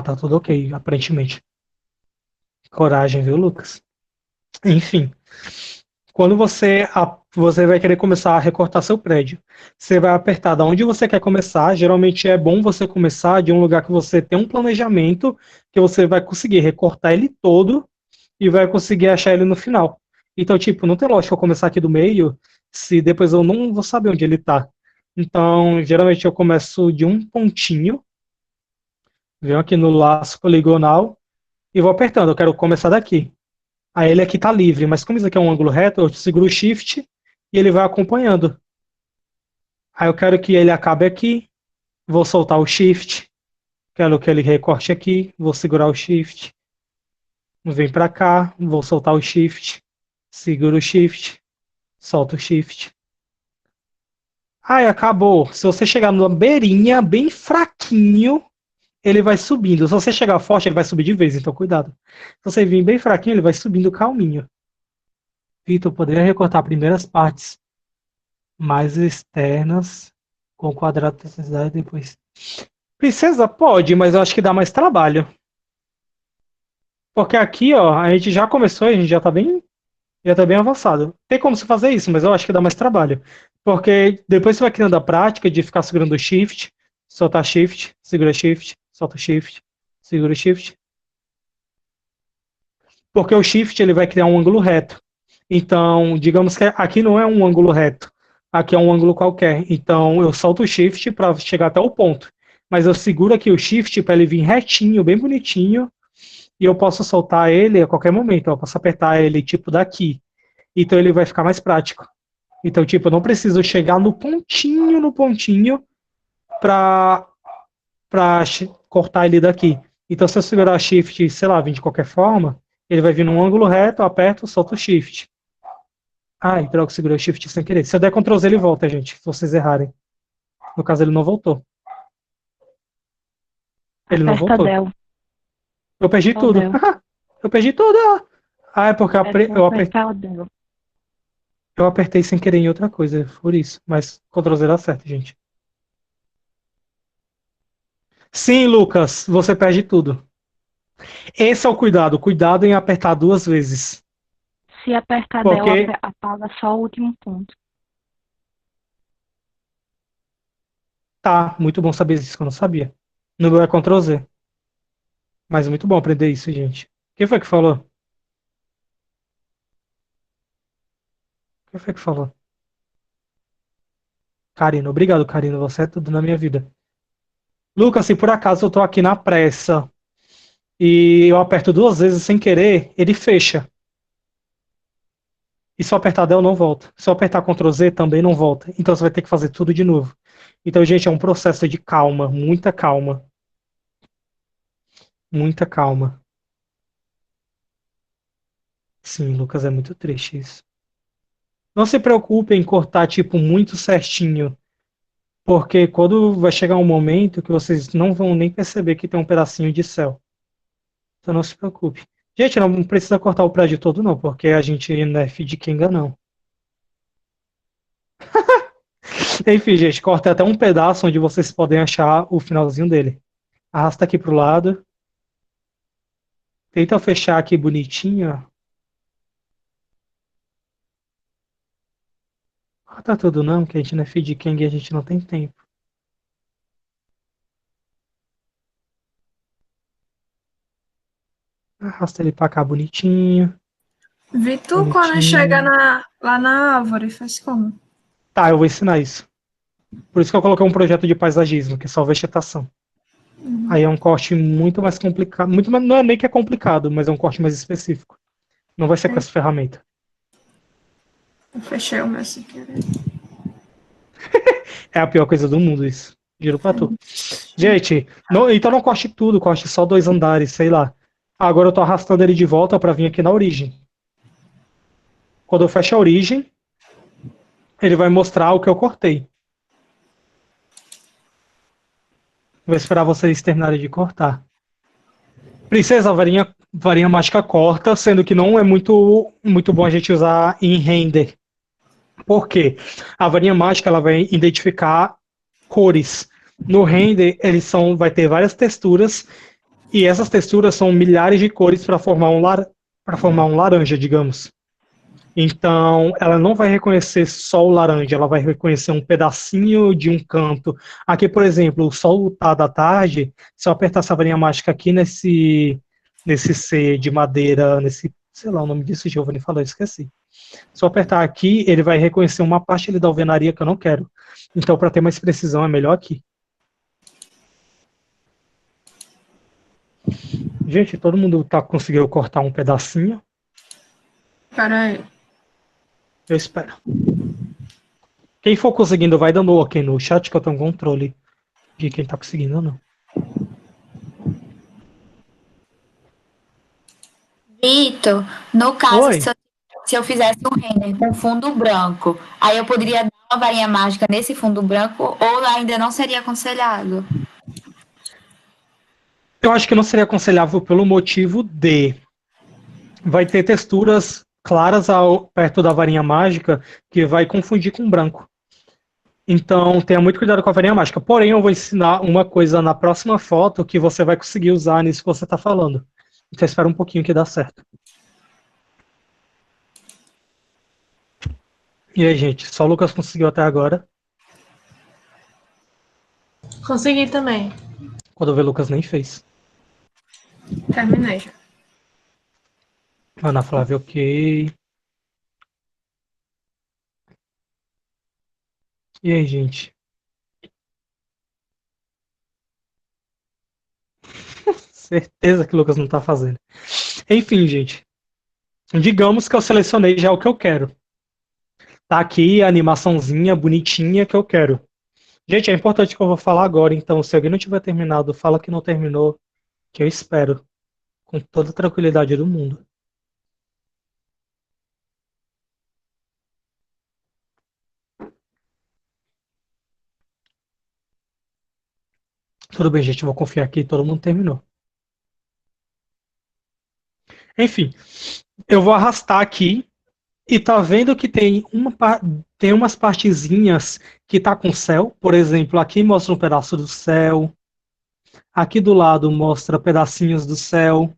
Tá tudo ok, aparentemente. Coragem, viu, Lucas? Enfim. Quando você vai querer começar a recortar seu prédio, você vai apertar da onde você quer começar. Geralmente é bom você começar de um lugar que você tem um planejamento, que você vai conseguir recortar ele todo e vai conseguir achar ele no final. Então, tipo, não tem lógica eu começar aqui do meio se depois eu não vou saber onde ele tá. Então, geralmente eu começo de um pontinho, venho aqui no laço poligonal e vou apertando. Eu quero começar daqui. Aí ele aqui tá livre, mas como isso aqui é um ângulo reto, eu seguro o Shift e ele vai acompanhando. Aí eu quero que ele acabe aqui, vou soltar o Shift, quero que ele recorte aqui, vou segurar o Shift, vem pra cá, vou soltar o Shift, seguro o Shift, solto o Shift. Aí acabou. Se você chegar numa beirinha, bem fraquinho, ele vai subindo. Se você chegar forte, ele vai subir de vez, então cuidado. Se você vir bem fraquinho, ele vai subindo calminho. Vitor, poderia recortar primeiras partes mais externas com o quadrado da necessidade depois. Princesa, pode, mas eu acho que dá mais trabalho. Porque aqui, ó, a gente já começou, a gente já tá bem avançado. Tem como você fazer isso, mas eu acho que dá mais trabalho. Porque depois você vai criando a prática de ficar segurando o Shift, soltar Shift, segura Shift, solta Shift, segura Shift. Porque o Shift ele vai criar um ângulo reto. Então, digamos que aqui não é um ângulo reto. Aqui é um ângulo qualquer. Então, eu solto o Shift para chegar até o ponto. Mas eu seguro aqui o Shift para ele vir retinho, bem bonitinho. E eu posso soltar ele a qualquer momento. Eu posso apertar ele tipo daqui. Então, ele vai ficar mais prático. Então, tipo, eu não preciso chegar no pontinho para cortar ele daqui. Então, se eu segurar Shift, sei lá, vir de qualquer forma, ele vai vir num ângulo reto, eu aperto, solto o Shift. Ai, droga, eu segurei o Shift sem querer. Se eu der Ctrl Z, ele volta, gente, se vocês errarem. No caso, ele não voltou. Ele não voltou. Del. Eu perdi tudo. Eu perdi tudo. Ah, é porque eu apertei sem querer em outra coisa, por isso. Mas Ctrl Z dá certo, gente. Sim, Lucas, você perde tudo. Esse é o cuidado. Cuidado em apertar 2 vezes. Se apertar Del, apaga só o último ponto. Tá, muito bom saber isso, que eu não sabia. No meu é Ctrl Z. Mas muito bom aprender isso, gente. Quem foi que falou? Quem foi que falou? Karina, obrigado, Karina. Você é tudo na minha vida. Lucas, se por acaso eu tô aqui na pressa e eu aperto 2 vezes sem querer, ele fecha. E se eu apertar Del, não volta. Se eu apertar Ctrl Z, também não volta. Então você vai ter que fazer tudo de novo. Então, gente, é um processo de calma, muita calma. Muita calma. Sim, Lucas, é muito triste isso. Não se preocupe em cortar, tipo, muito certinho. Porque quando vai chegar um momento que vocês não vão nem perceber que tem um pedacinho de céu. Então não se preocupe. Gente, não precisa cortar o prédio todo, não, porque a gente não é filho de Kenga, não. Enfim, gente, corta até um pedaço onde vocês podem achar o finalzinho dele. Arrasta aqui pro lado. Tenta fechar aqui bonitinho, ó. Corta tudo não, que a gente não é filho de Kenga e a gente não tem tempo. Arrasta ele pra cá bonitinho. Vitor, quando chega lá na árvore, faz como? Tá, eu vou ensinar isso. Por isso que eu coloquei um projeto de paisagismo, que é só vegetação. Aí é um corte muito mais complicado. Não é nem que é complicado, mas é um corte mais específico. Não vai ser com essa ferramenta. Eu fechei o meu sem querer. É a pior coisa do mundo isso. Giro pra tu. Gente, então não corte tudo, corte só 2 andares, sei lá. Agora eu tô arrastando ele de volta pra vir aqui na origem. Quando eu fecho a origem, ele vai mostrar o que eu cortei. Vou esperar vocês terminarem de cortar. Princesa, varinha mágica corta, sendo que não é muito bom a gente usar em render. Por quê? A varinha mágica ela vai identificar cores. No render, vai ter várias texturas E essas texturas são milhares de cores para formar um laranja, digamos. Então, ela não vai reconhecer só o laranja, ela vai reconhecer um pedacinho de um canto. Aqui, por exemplo, o sol tá da tarde, se eu apertar essa varinha mágica aqui nesse C de madeira, nesse, sei lá o nome disso, Giovanni falou, eu esqueci. Se eu apertar aqui, ele vai reconhecer uma parte ali da alvenaria que eu não quero. Então, para ter mais precisão, é melhor aqui. Gente, todo mundo conseguiu cortar um pedacinho? Peraí. Eu espero. Quem for conseguindo, vai dando ok no chat, que eu tenho um controle de quem tá conseguindo ou não. Vitor, no caso, Oi. se eu fizesse um render com fundo branco, aí eu poderia dar uma varinha mágica nesse fundo branco ou ainda não seria aconselhado? Eu acho que não seria aconselhável pelo motivo de vai ter texturas claras perto da varinha mágica que vai confundir com branco. Então, tenha muito cuidado com a varinha mágica. Porém, eu vou ensinar uma coisa na próxima foto que você vai conseguir usar nisso que você está falando. Então, espera um pouquinho que dá certo. E aí, gente, só o Lucas conseguiu até agora. Consegui também. Quando eu ver, Lucas nem fez. Terminei já. Ana Flávia, ok. E aí, gente? Certeza que o Lucas não tá fazendo. Enfim, gente. Digamos que eu selecionei já o que eu quero. Tá aqui a animaçãozinha bonitinha que eu quero. Gente, é importante que eu vou falar agora, então se alguém não tiver terminado, fala que não terminou, que eu espero. Com toda a tranquilidade do mundo. Tudo bem, gente, eu vou confiar que todo mundo terminou. Enfim, eu vou arrastar aqui e tá vendo que tem umas partezinhas que tá com céu. Por exemplo, aqui mostra um pedaço do céu. Aqui do lado mostra pedacinhos do céu.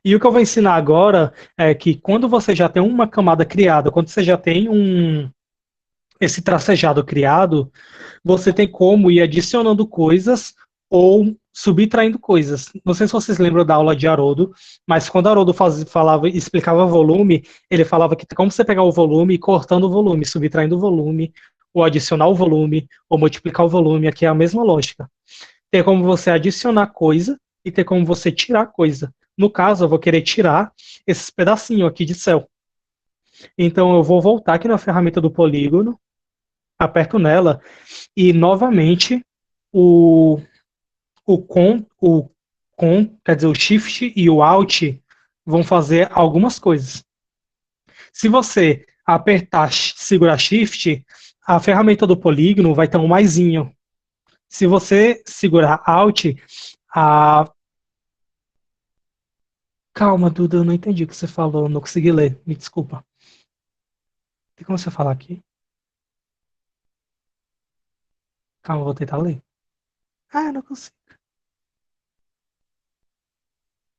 E o que eu vou ensinar agora é que quando você já tem uma camada criada, quando você já tem esse tracejado criado, você tem como ir adicionando coisas ou subtraindo coisas. Não sei se vocês lembram da aula de Haroldo, mas quando Haroldo explicava volume, ele falava que tem como você pegar o volume e cortando o volume, subtraindo o volume, ou adicionar o volume, ou multiplicar o volume. Aqui é a mesma lógica. Tem como você adicionar coisa e tem como você tirar coisa. No caso, eu vou querer tirar esses pedacinhos aqui de céu. Então, eu vou voltar aqui na ferramenta do polígono, aperto nela e, novamente, quer dizer, o Shift e o Alt vão fazer algumas coisas. Se você segurar Shift, a ferramenta do polígono vai ter um maisinho. Se você segurar Alt, a... Calma, Duda, eu não entendi o que você falou, não consegui ler, me desculpa. Tem como você falar aqui? Calma, eu vou tentar ler. Ah, eu não consigo.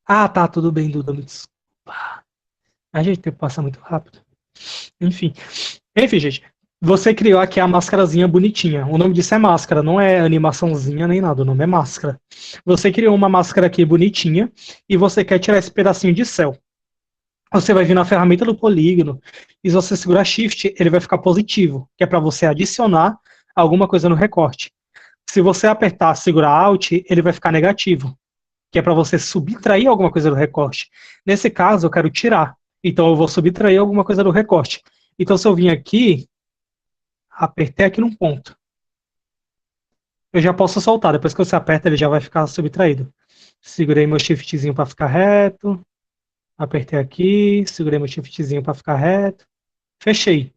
Ah, tá, tudo bem, Duda, me desculpa. A gente tem que passar muito rápido. Enfim, gente, você criou aqui a máscarazinha bonitinha. O nome disso é máscara, não é animaçãozinha nem nada, o nome é máscara. Você criou uma máscara aqui bonitinha e você quer tirar esse pedacinho de céu. Você vai vir na ferramenta do polígono e se você segurar Shift, ele vai ficar positivo, que é para você adicionar alguma coisa no recorte. Se você apertar, segurar Alt, ele vai ficar negativo, que é para você subtrair alguma coisa do recorte. Nesse caso, eu quero tirar. Então, eu vou subtrair alguma coisa do recorte. Então, se eu vim aqui, apertei aqui num ponto. Eu já posso soltar. Depois que você aperta, ele já vai ficar subtraído. Segurei meu shiftzinho para ficar reto. Apertei aqui. Segurei meu shiftzinho para ficar reto. Fechei.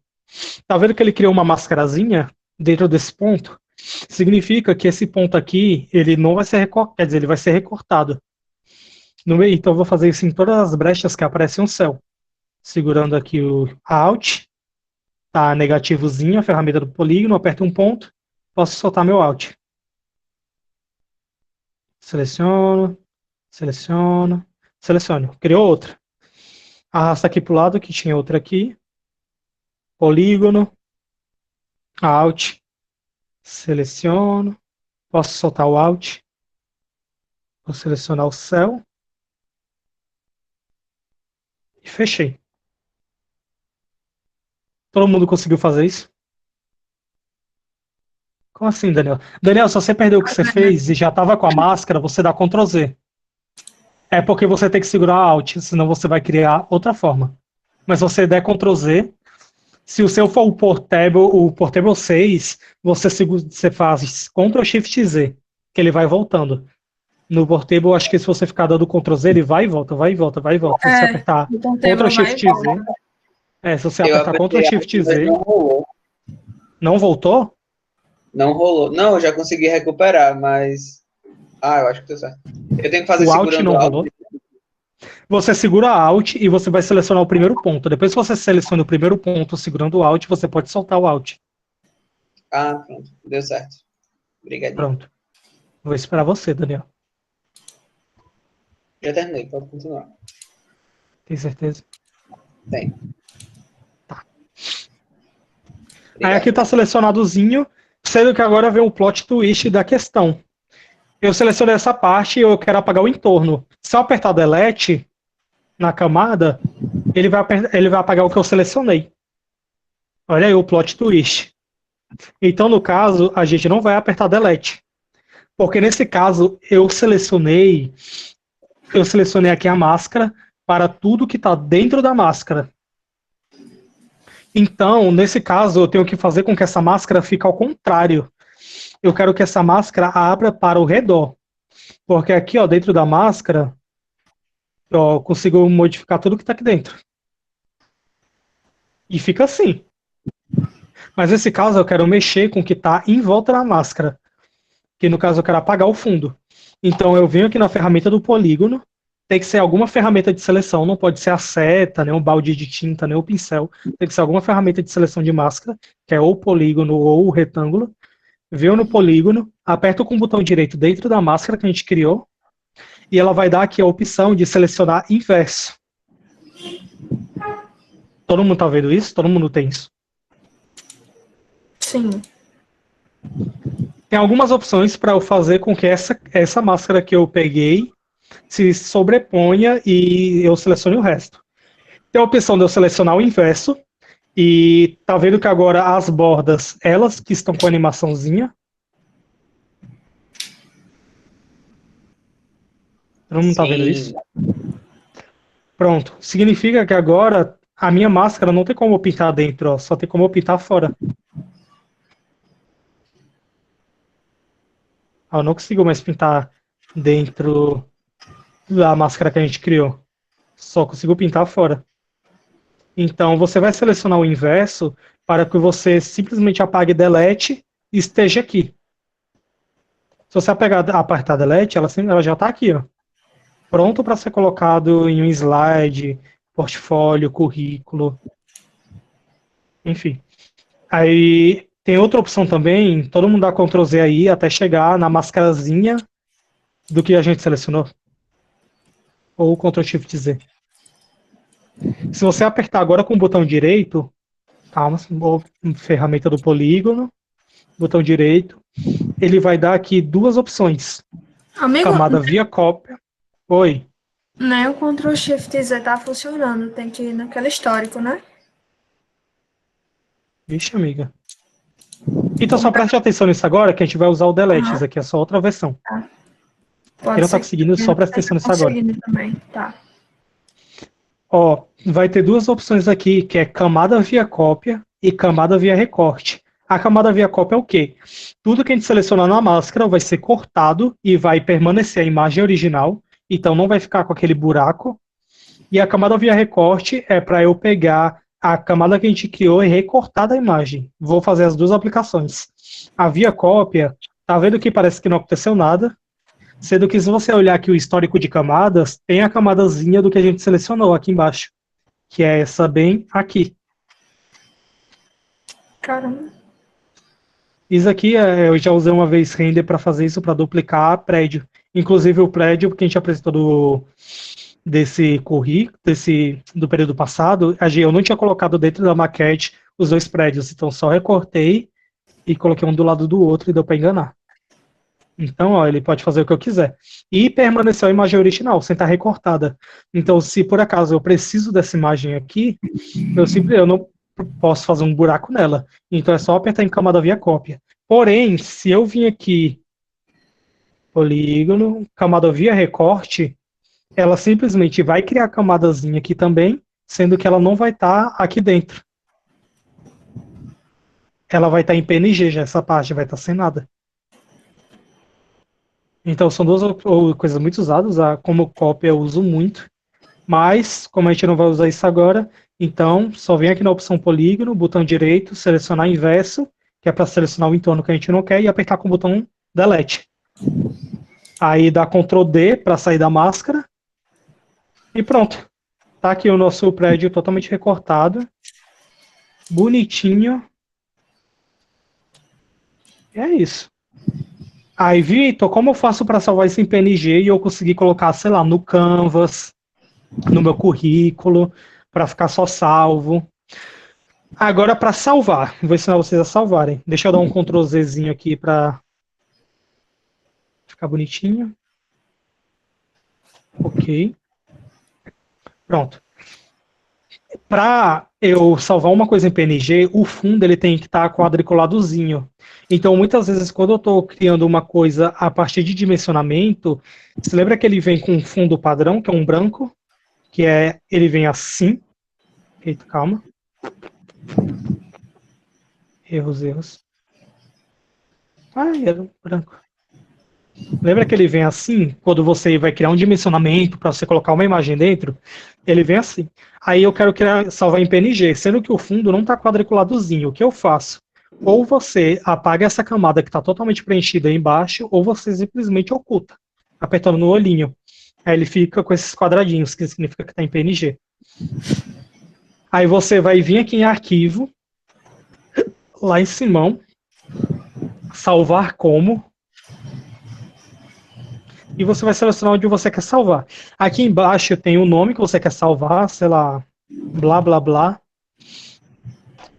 Tá vendo que ele criou uma mascarazinha dentro desse ponto? Significa que esse ponto aqui, ele não vai ser recortado. Quer dizer, ele vai ser recortado. No meio, então, eu vou fazer isso em todas as brechas que aparecem um céu. Segurando aqui o Alt, tá negativozinho, a ferramenta do polígono, aperto um ponto, posso soltar meu Alt. Seleciono, Seleciona. Selecione. Criou outra. Arrasta aqui pro lado que tinha outra aqui. Polígono. Alt. Seleciono. Posso soltar o Alt. Vou selecionar o céu. E fechei. Todo mundo conseguiu fazer isso? Como assim, Daniel? Daniel, se você perdeu o que você fez e já estava com a máscara, você dá Ctrl Z. É porque você tem que segurar Alt, senão você vai criar outra forma. Mas se você der Ctrl Z, se o seu for o Portable 6, você faz Ctrl Shift Z, que ele vai voltando. No Portable, acho que se você ficar dando Ctrl Z, ele vai e volta, vai e volta, vai e volta. Se você apertar Ctrl Shift Z. Se você apertar Ctrl Shift Z. Não voltou? Não rolou. Não, eu já consegui recuperar, mas... eu acho que deu certo. Eu tenho que fazer o Alt não rolou. Você segura Alt e você vai selecionar o primeiro ponto. Depois que você seleciona o primeiro ponto segurando o Alt, você pode soltar o Alt. Pronto. Deu certo. Obrigado. Pronto. Vou esperar você, Daniel. Já terminei, pode continuar. Tem certeza? Tem. Tá. Aí aqui tá selecionadozinho, sendo que agora vem o plot twist da questão. Eu selecionei essa parte e eu quero apagar o entorno. Se eu apertar Delete na camada, ele vai apagar o que eu selecionei. Olha aí o plot twist. Então, no caso, a gente não vai apertar Delete. Porque nesse caso, eu selecionei aqui a máscara para tudo que está dentro da máscara. Então, nesse caso, eu tenho que fazer com que essa máscara fique ao contrário. Eu quero que essa máscara abra para o redor. Porque aqui, ó, dentro da máscara, ó, eu consigo modificar tudo que está aqui dentro. E fica assim. Mas nesse caso, eu quero mexer com o que está em volta da máscara. Que no caso, eu quero apagar o fundo. Então, eu venho aqui na ferramenta do polígono. Tem que ser alguma ferramenta de seleção. Não pode ser a seta, nem um balde de tinta, nem o pincel. Tem que ser alguma ferramenta de seleção de máscara, que é ou o polígono ou o retângulo. Venho no polígono, aperto com o botão direito dentro da máscara que a gente criou, e ela vai dar aqui a opção de selecionar inverso. Todo mundo tá vendo isso? Todo mundo tem isso? Sim. Tem algumas opções para eu fazer com que essa máscara que eu peguei se sobreponha e eu selecione o resto. Tem a opção de eu selecionar o inverso, e tá vendo que agora as bordas, elas que estão com animaçãozinha. Todo mundo tá vendo isso? Pronto. Significa que agora a minha máscara não tem como eu pintar dentro, ó, só tem como eu pintar fora. Eu não consigo mais pintar dentro da máscara que a gente criou. Só consigo pintar fora. Então, você vai selecionar o inverso para que você simplesmente apague Delete e esteja aqui. Se você apertar Delete, ela já está aqui, ó, pronto para ser colocado em um slide, portfólio, currículo, enfim. Aí tem outra opção também, todo mundo dá Ctrl Z aí até chegar na mascarazinha do que a gente selecionou. Ou Ctrl Shift Z. Se você apertar agora com o botão direito, calma, ferramenta do polígono, botão direito, ele vai dar aqui duas opções. Amigo, camada via cópia. Oi. Nem o Ctrl Shift Z tá funcionando, tem que ir naquele histórico, né? Vixe, amiga. Então só preste atenção nisso agora, que a gente vai usar o Delete, isso aqui é só outra versão. Tá. Quem não tá conseguindo, só presta atenção nisso agora. Também. Tá. Ó, vai ter duas opções aqui, que é camada via cópia e camada via recorte. A camada via cópia é o quê? Tudo que a gente selecionar na máscara vai ser cortado e vai permanecer a imagem original, então não vai ficar com aquele buraco. E a camada via recorte é para eu pegar a camada que a gente criou e recortar da imagem. Vou fazer as duas aplicações. A via cópia, tá vendo que parece que não aconteceu nada? Sendo que se você olhar aqui o histórico de camadas, tem a camadazinha do que a gente selecionou aqui embaixo, que é essa bem aqui. Caramba. Isso aqui, eu já usei uma vez render para fazer isso, para duplicar prédio. Inclusive o prédio que a gente apresentou desse currículo, do período passado, eu não tinha colocado dentro da maquete os dois prédios, então só recortei e coloquei um do lado do outro e deu para enganar. Então, ó, ele pode fazer o que eu quiser. E permaneceu a imagem original, sem estar recortada. Então, se por acaso eu preciso dessa imagem aqui, eu não posso fazer um buraco nela. Então é só apertar em camada via cópia. Porém, se eu vim aqui, polígono, camada via recorte, ela simplesmente vai criar a camadazinha aqui também, sendo que ela não vai estar aqui dentro. Ela vai estar em PNG já, essa parte vai estar sem nada. Então são duas coisas muito usadas, como cópia eu uso muito, mas como a gente não vai usar isso agora, então só vem aqui na opção polígono, botão direito, selecionar inverso, que é para selecionar o entorno que a gente não quer, e apertar com o botão delete. Aí dá Ctrl D para sair da máscara, e pronto. Tá aqui o nosso prédio totalmente recortado, bonitinho. E é isso. Aí, Vitor, como eu faço para salvar isso em PNG e eu conseguir colocar, sei lá, no Canvas, no meu currículo, para ficar só salvo? Agora, para salvar, vou ensinar vocês a salvarem. Deixa eu dar um Ctrl Zzinho aqui para ficar bonitinho. Ok. Pronto. Para eu salvar uma coisa em PNG, o fundo ele tem que estar quadriculadozinho. Então, muitas vezes, quando eu estou criando uma coisa a partir de dimensionamento, você lembra que ele vem com um fundo padrão, que é um branco, ele vem assim. Eita, calma. Erros. Era um branco. Lembra que ele vem assim, quando você vai criar um dimensionamento para você colocar uma imagem dentro? Ele vem assim. Aí eu quero salvar em PNG, sendo que o fundo não está quadriculadozinho. O que eu faço? Ou você apaga essa camada que está totalmente preenchida aí embaixo, ou você simplesmente oculta, apertando no olhinho. Aí ele fica com esses quadradinhos, que significa que está em PNG. Aí você vai vir aqui em arquivo, lá em cima, salvar como, e você vai selecionar onde você quer salvar. Aqui embaixo tem o nome que você quer salvar, sei lá, blá blá blá.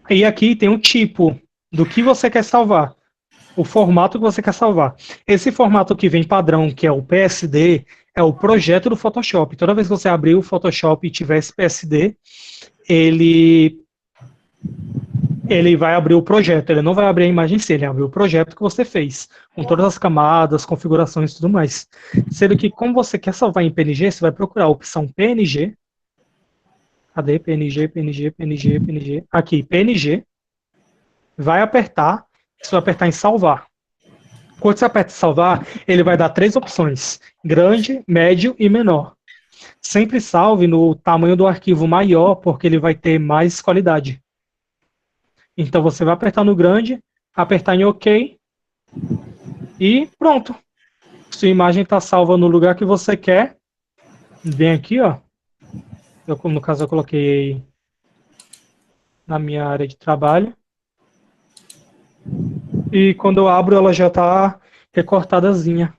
E aqui tem o tipo do que você quer salvar, o formato que você quer salvar. Esse formato que vem padrão, que é o PSD, é o projeto do Photoshop. Toda vez que você abrir o Photoshop e tiver esse PSD, ele vai abrir o projeto, ele não vai abrir a imagem em si, ele abre o projeto que você fez, com todas as camadas, configurações e tudo mais. Sendo que, como você quer salvar em PNG, você vai procurar a opção PNG. Cadê? PNG. Aqui, PNG. Vai apertar, você vai apertar em salvar. Quando você aperta em salvar, ele vai dar 3 opções: grande, médio e menor. Sempre salve no tamanho do arquivo maior, porque ele vai ter mais qualidade. Então você vai apertar no grande, apertar em OK e pronto. Sua imagem está salva no lugar que você quer. Vem aqui, ó. No caso eu coloquei na minha área de trabalho. E quando eu abro ela já está recortadazinha.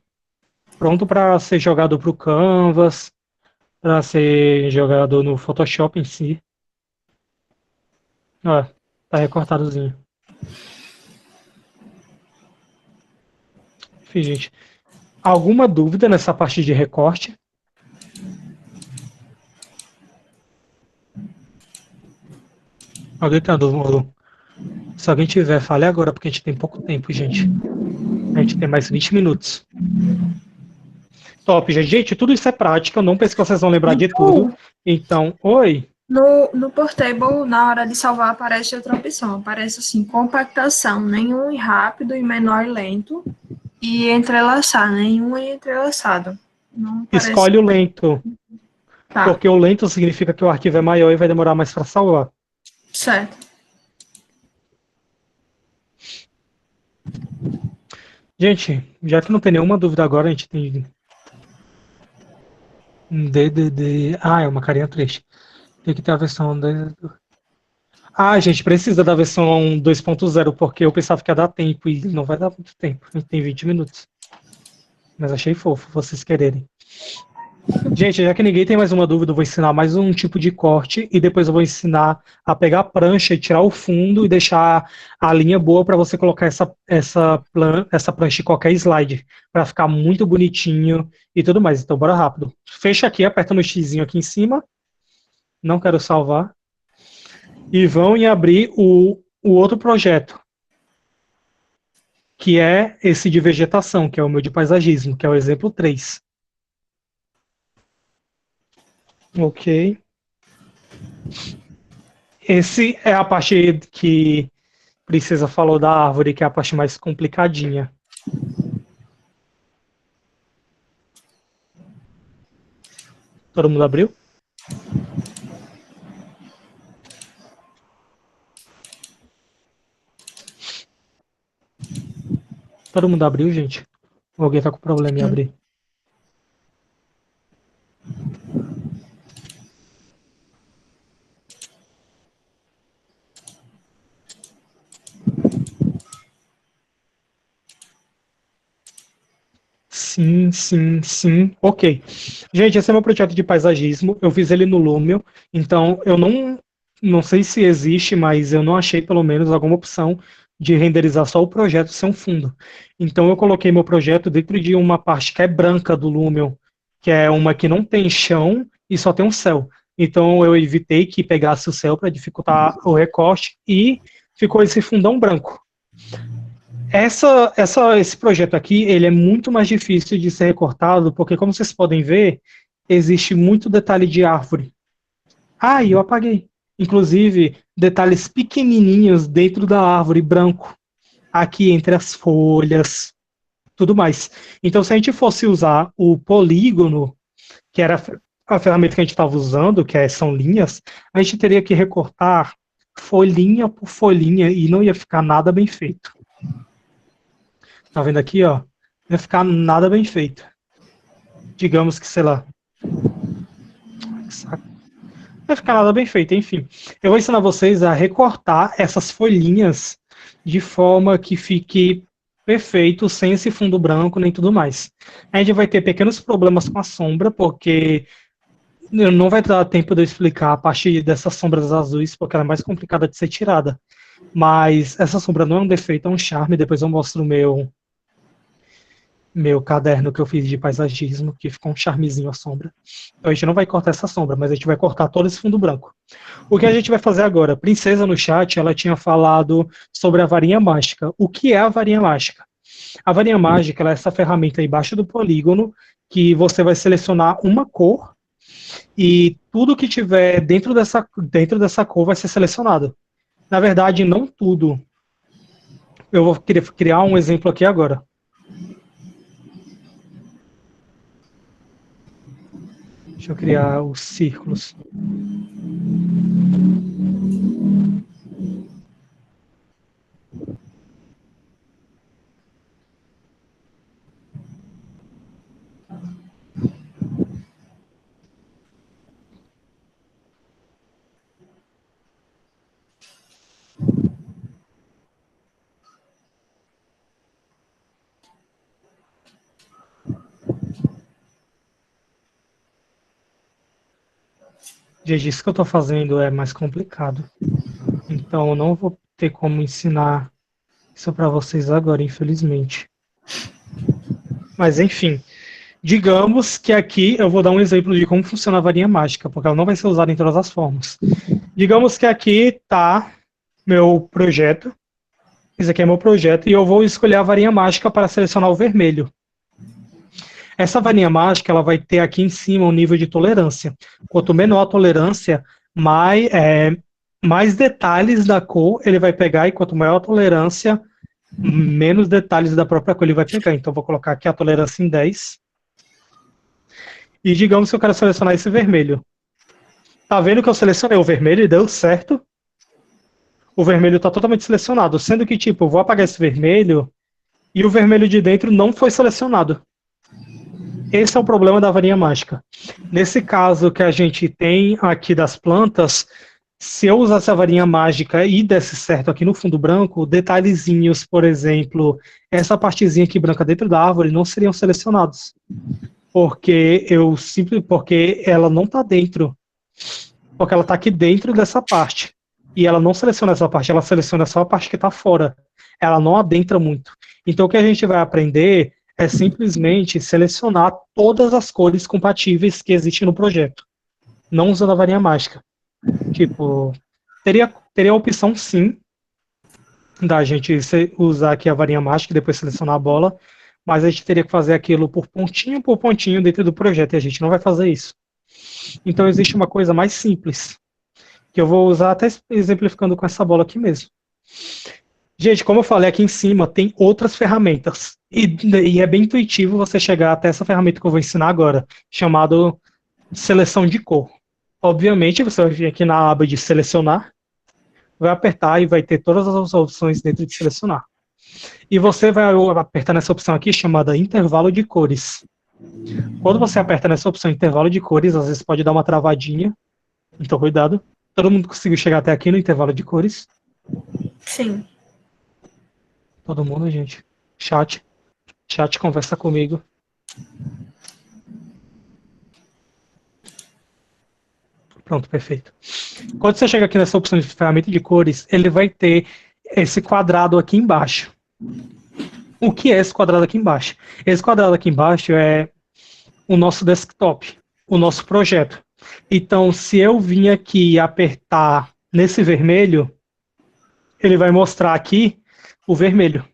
Pronto para ser jogado para o Canvas, para ser jogado no Photoshop em si. Ó. Tá recortadozinho. Enfim, gente. Alguma dúvida nessa parte de recorte? Alguém tá dúvida? Se alguém tiver, fale agora, porque a gente tem pouco tempo, gente. A gente tem mais 20 minutos. Top, gente. Gente, tudo isso é prática. Eu não penso que vocês vão lembrar de tudo. Então, oi. No Portable, na hora de salvar, aparece outra opção. Aparece assim, compactação, nenhum e rápido, e menor e lento. E entrelaçar, nenhum e entrelaçado. Não Escolhe o lento. Tá. Porque o lento significa que o arquivo é maior e vai demorar mais para salvar. Certo. Gente, já que não tem nenhuma dúvida agora, a gente tem DDD. É uma carinha triste. Tem que ter a versão... gente, precisa da versão 2.0, porque eu pensava que ia dar tempo, e não vai dar muito tempo. A gente tem 20 minutos. Mas achei fofo vocês quererem. Gente, já que ninguém tem mais uma dúvida, eu vou ensinar mais um tipo de corte e depois eu vou ensinar a pegar a prancha e tirar o fundo e deixar a linha boa para você colocar essa prancha em qualquer slide, para ficar muito bonitinho e tudo mais. Então, bora rápido. Fecha aqui, aperta no xizinho aqui em cima. Não quero salvar. E vão em abrir o outro projeto, que é esse de vegetação, que é o meu de paisagismo, que é o exemplo 3. Ok. Esse é a parte que Princesa falou da árvore, que é a parte mais complicadinha. Todo mundo abriu? Todo mundo abriu, gente? Ou alguém tá com problema em abrir? Sim, sim, sim. Ok. Gente, esse é meu projeto de paisagismo. Eu fiz ele no Lumio, então eu não sei se existe, mas eu não achei pelo menos alguma opção de renderizar só o projeto sem um fundo. Então eu coloquei meu projeto dentro de uma parte que é branca do Lumio, que é uma que não tem chão e só tem um céu. Então eu evitei que pegasse o céu para dificultar o recorte e ficou esse fundão branco. Esse projeto aqui, ele é muito mais difícil de ser recortado, porque como vocês podem ver, existe muito detalhe de árvore. Ah, e eu apaguei. Inclusive, detalhes pequenininhos dentro da árvore, branco. Aqui entre as folhas, tudo mais. Então, se a gente fosse usar o polígono, que era a ferramenta que a gente estava usando, são linhas, a gente teria que recortar folhinha por folhinha e não ia ficar nada bem feito. Tá vendo aqui, ó? Não ia ficar nada bem feito. Digamos que, sei lá. Não ia ficar nada bem feito, enfim. Eu vou ensinar vocês a recortar essas folhinhas de forma que fique perfeito, sem esse fundo branco nem tudo mais. A gente vai ter pequenos problemas com a sombra, porque não vai dar tempo de eu explicar a parte dessas sombras azuis, porque ela é mais complicada de ser tirada. Mas essa sombra não é um defeito, é um charme. Depois eu mostro o meu caderno que eu fiz de paisagismo, que ficou um charmezinho a sombra. Então a gente não vai cortar essa sombra, mas a gente vai cortar todo esse fundo branco. O que a gente vai fazer agora? Princesa no chat, ela tinha falado sobre a varinha mágica. O que é a varinha mágica? A varinha mágica ela é essa ferramenta aí embaixo do polígono, que você vai selecionar uma cor, e tudo que tiver dentro dessa cor vai ser selecionado. Na verdade, não tudo. Eu vou criar um exemplo aqui agora. Deixa eu criar os círculos. Gente, isso que eu estou fazendo é mais complicado. Então, eu não vou ter como ensinar isso para vocês agora, infelizmente. Mas, enfim. Digamos que aqui eu vou dar um exemplo de como funciona a varinha mágica, porque ela não vai ser usada em todas as formas. Digamos que aqui está meu projeto. Esse aqui é meu projeto. E eu vou escolher a varinha mágica para selecionar o vermelho. Essa varinha mágica ela vai ter aqui em cima um nível de tolerância. Quanto menor a tolerância, mais detalhes da cor ele vai pegar, e quanto maior a tolerância, menos detalhes da própria cor ele vai pegar. Então, eu vou colocar aqui a tolerância em 10. E digamos que eu quero selecionar esse vermelho. Tá vendo que eu selecionei o vermelho e deu certo? O vermelho está totalmente selecionado, sendo que, tipo, eu vou apagar esse vermelho e o vermelho de dentro não foi selecionado. Esse é o problema da varinha mágica. Nesse caso que a gente tem aqui das plantas, se eu usasse a varinha mágica e desse certo aqui no fundo branco, detalhezinhos, por exemplo, essa partezinha aqui branca dentro da árvore não seriam selecionados. Porque ela não está dentro. Porque ela está aqui dentro dessa parte. E ela não seleciona essa parte, ela seleciona só a parte que está fora. Ela não adentra muito. Então o que a gente vai aprender é simplesmente selecionar todas as cores compatíveis que existem no projeto. Não usando a varinha mágica. Tipo, teria a opção sim da gente usar aqui a varinha mágica e depois selecionar a bola, mas a gente teria que fazer aquilo por pontinho dentro do projeto, e a gente não vai fazer isso. Então existe uma coisa mais simples, que eu vou usar até exemplificando com essa bola aqui mesmo. Gente, como eu falei aqui em cima, tem outras ferramentas, e é bem intuitivo você chegar até essa ferramenta que eu vou ensinar agora, chamado seleção de cor. Obviamente, você vai vir aqui na aba de selecionar, vai apertar e vai ter todas as opções dentro de selecionar. E você vai apertar nessa opção aqui chamada intervalo de cores. Quando você aperta nessa opção intervalo de cores, às vezes pode dar uma travadinha, então cuidado. Todo mundo conseguiu chegar até aqui no intervalo de cores? Sim. Todo mundo, gente. Chat, conversa comigo. Pronto, perfeito. Quando você chega aqui nessa opção de ferramenta de cores, ele vai ter esse quadrado aqui embaixo. O que é esse quadrado aqui embaixo? Esse quadrado aqui embaixo é o nosso desktop, o nosso projeto. Então, se eu vim aqui e apertar nesse vermelho, ele vai mostrar aqui o vermelho.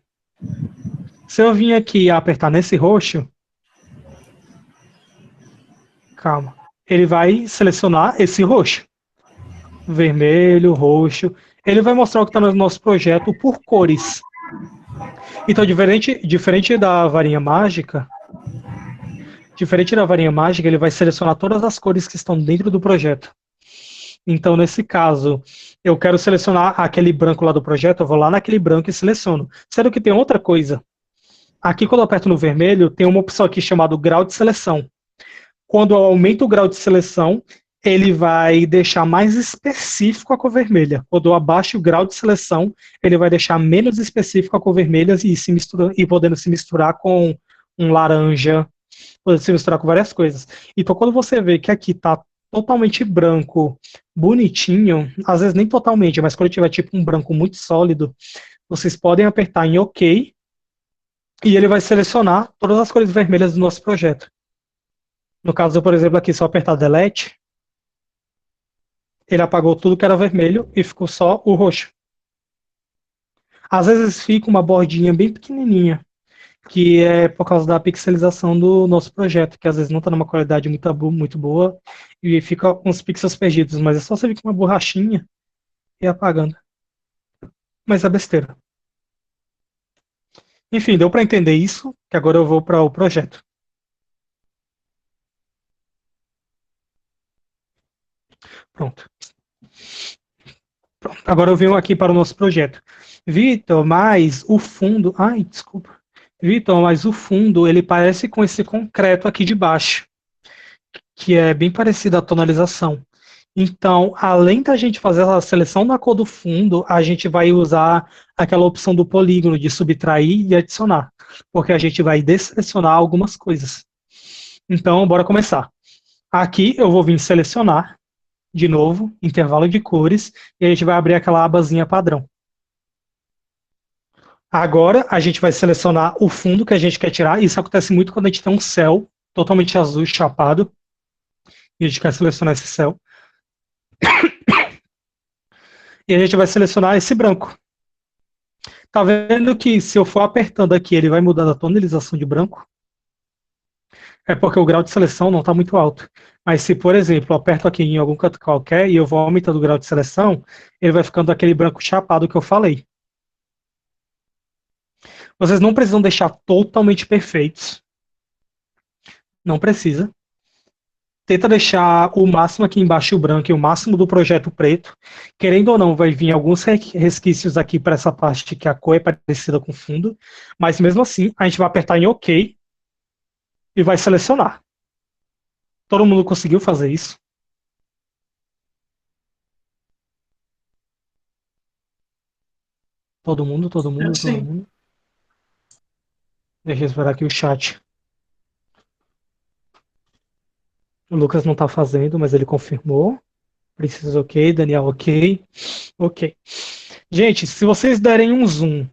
Se eu vim aqui e apertar nesse roxo, calma, ele vai selecionar esse roxo. Vermelho, roxo. Ele vai mostrar o que está no nosso projeto por cores. Então, diferente da varinha mágica, ele vai selecionar todas as cores que estão dentro do projeto. Então, nesse caso, eu quero selecionar aquele branco lá do projeto, eu vou lá naquele branco e seleciono. Sendo que tem outra coisa. Aqui, quando eu aperto no vermelho, tem uma opção aqui chamada grau de seleção. Quando eu aumento o grau de seleção, ele vai deixar mais específico a cor vermelha. Quando eu abaixo o grau de seleção, ele vai deixar menos específico a cor vermelha e podendo se misturar com um laranja, podendo se misturar com várias coisas. Então, quando você vê que aqui está totalmente branco, bonitinho, às vezes nem totalmente, mas quando tiver tipo um branco muito sólido, vocês podem apertar em OK e ele vai selecionar todas as cores vermelhas do nosso projeto. No caso, por exemplo, aqui, se eu apertar Delete, ele apagou tudo que era vermelho e ficou só o roxo. Às vezes fica uma bordinha bem pequenininha, que é por causa da pixelização do nosso projeto, que às vezes não está numa qualidade muito boa e fica uns pixels perdidos, mas é só você vir com uma borrachinha e apagando. Mas é besteira. Enfim, deu para entender isso, que agora eu vou para o projeto. Pronto. Agora eu venho aqui para o nosso projeto. Vitor, mas o fundo... Ai, desculpa. Vitor, mas o fundo, ele parece com esse concreto aqui de baixo, que é bem parecido à tonalização. Então, além da gente fazer a seleção da cor do fundo, a gente vai usar aquela opção do polígono de subtrair e adicionar, porque a gente vai desselecionar algumas coisas. Então, bora começar. Aqui eu vou vir selecionar, de novo, intervalo de cores, e a gente vai abrir aquela abazinha padrão. Agora, a gente vai selecionar o fundo que a gente quer tirar. Isso acontece muito quando a gente tem um céu totalmente azul, chapado, e a gente quer selecionar esse céu. E a gente vai selecionar esse branco. Tá vendo que se eu for apertando aqui, ele vai mudando a tonalização de branco? É porque o grau de seleção não está muito alto. Mas se, por exemplo, eu aperto aqui em algum canto qualquer e eu vou aumentando o grau de seleção, ele vai ficando aquele branco chapado que eu falei. Vocês não precisam deixar totalmente perfeitos. Não precisa. Tenta deixar o máximo aqui embaixo o branco e o máximo do projeto preto. Querendo ou não, vai vir alguns resquícios aqui para essa parte que a cor é parecida com o fundo. Mas mesmo assim, a gente vai apertar em OK e vai selecionar. Todo mundo conseguiu fazer isso? Todo mundo, todo mundo, todo Sim. mundo. Deixa eu esperar aqui o chat. O Lucas não tá fazendo, mas ele confirmou. Precisa ok, Daniel ok. Ok. Gente, se vocês derem um zoom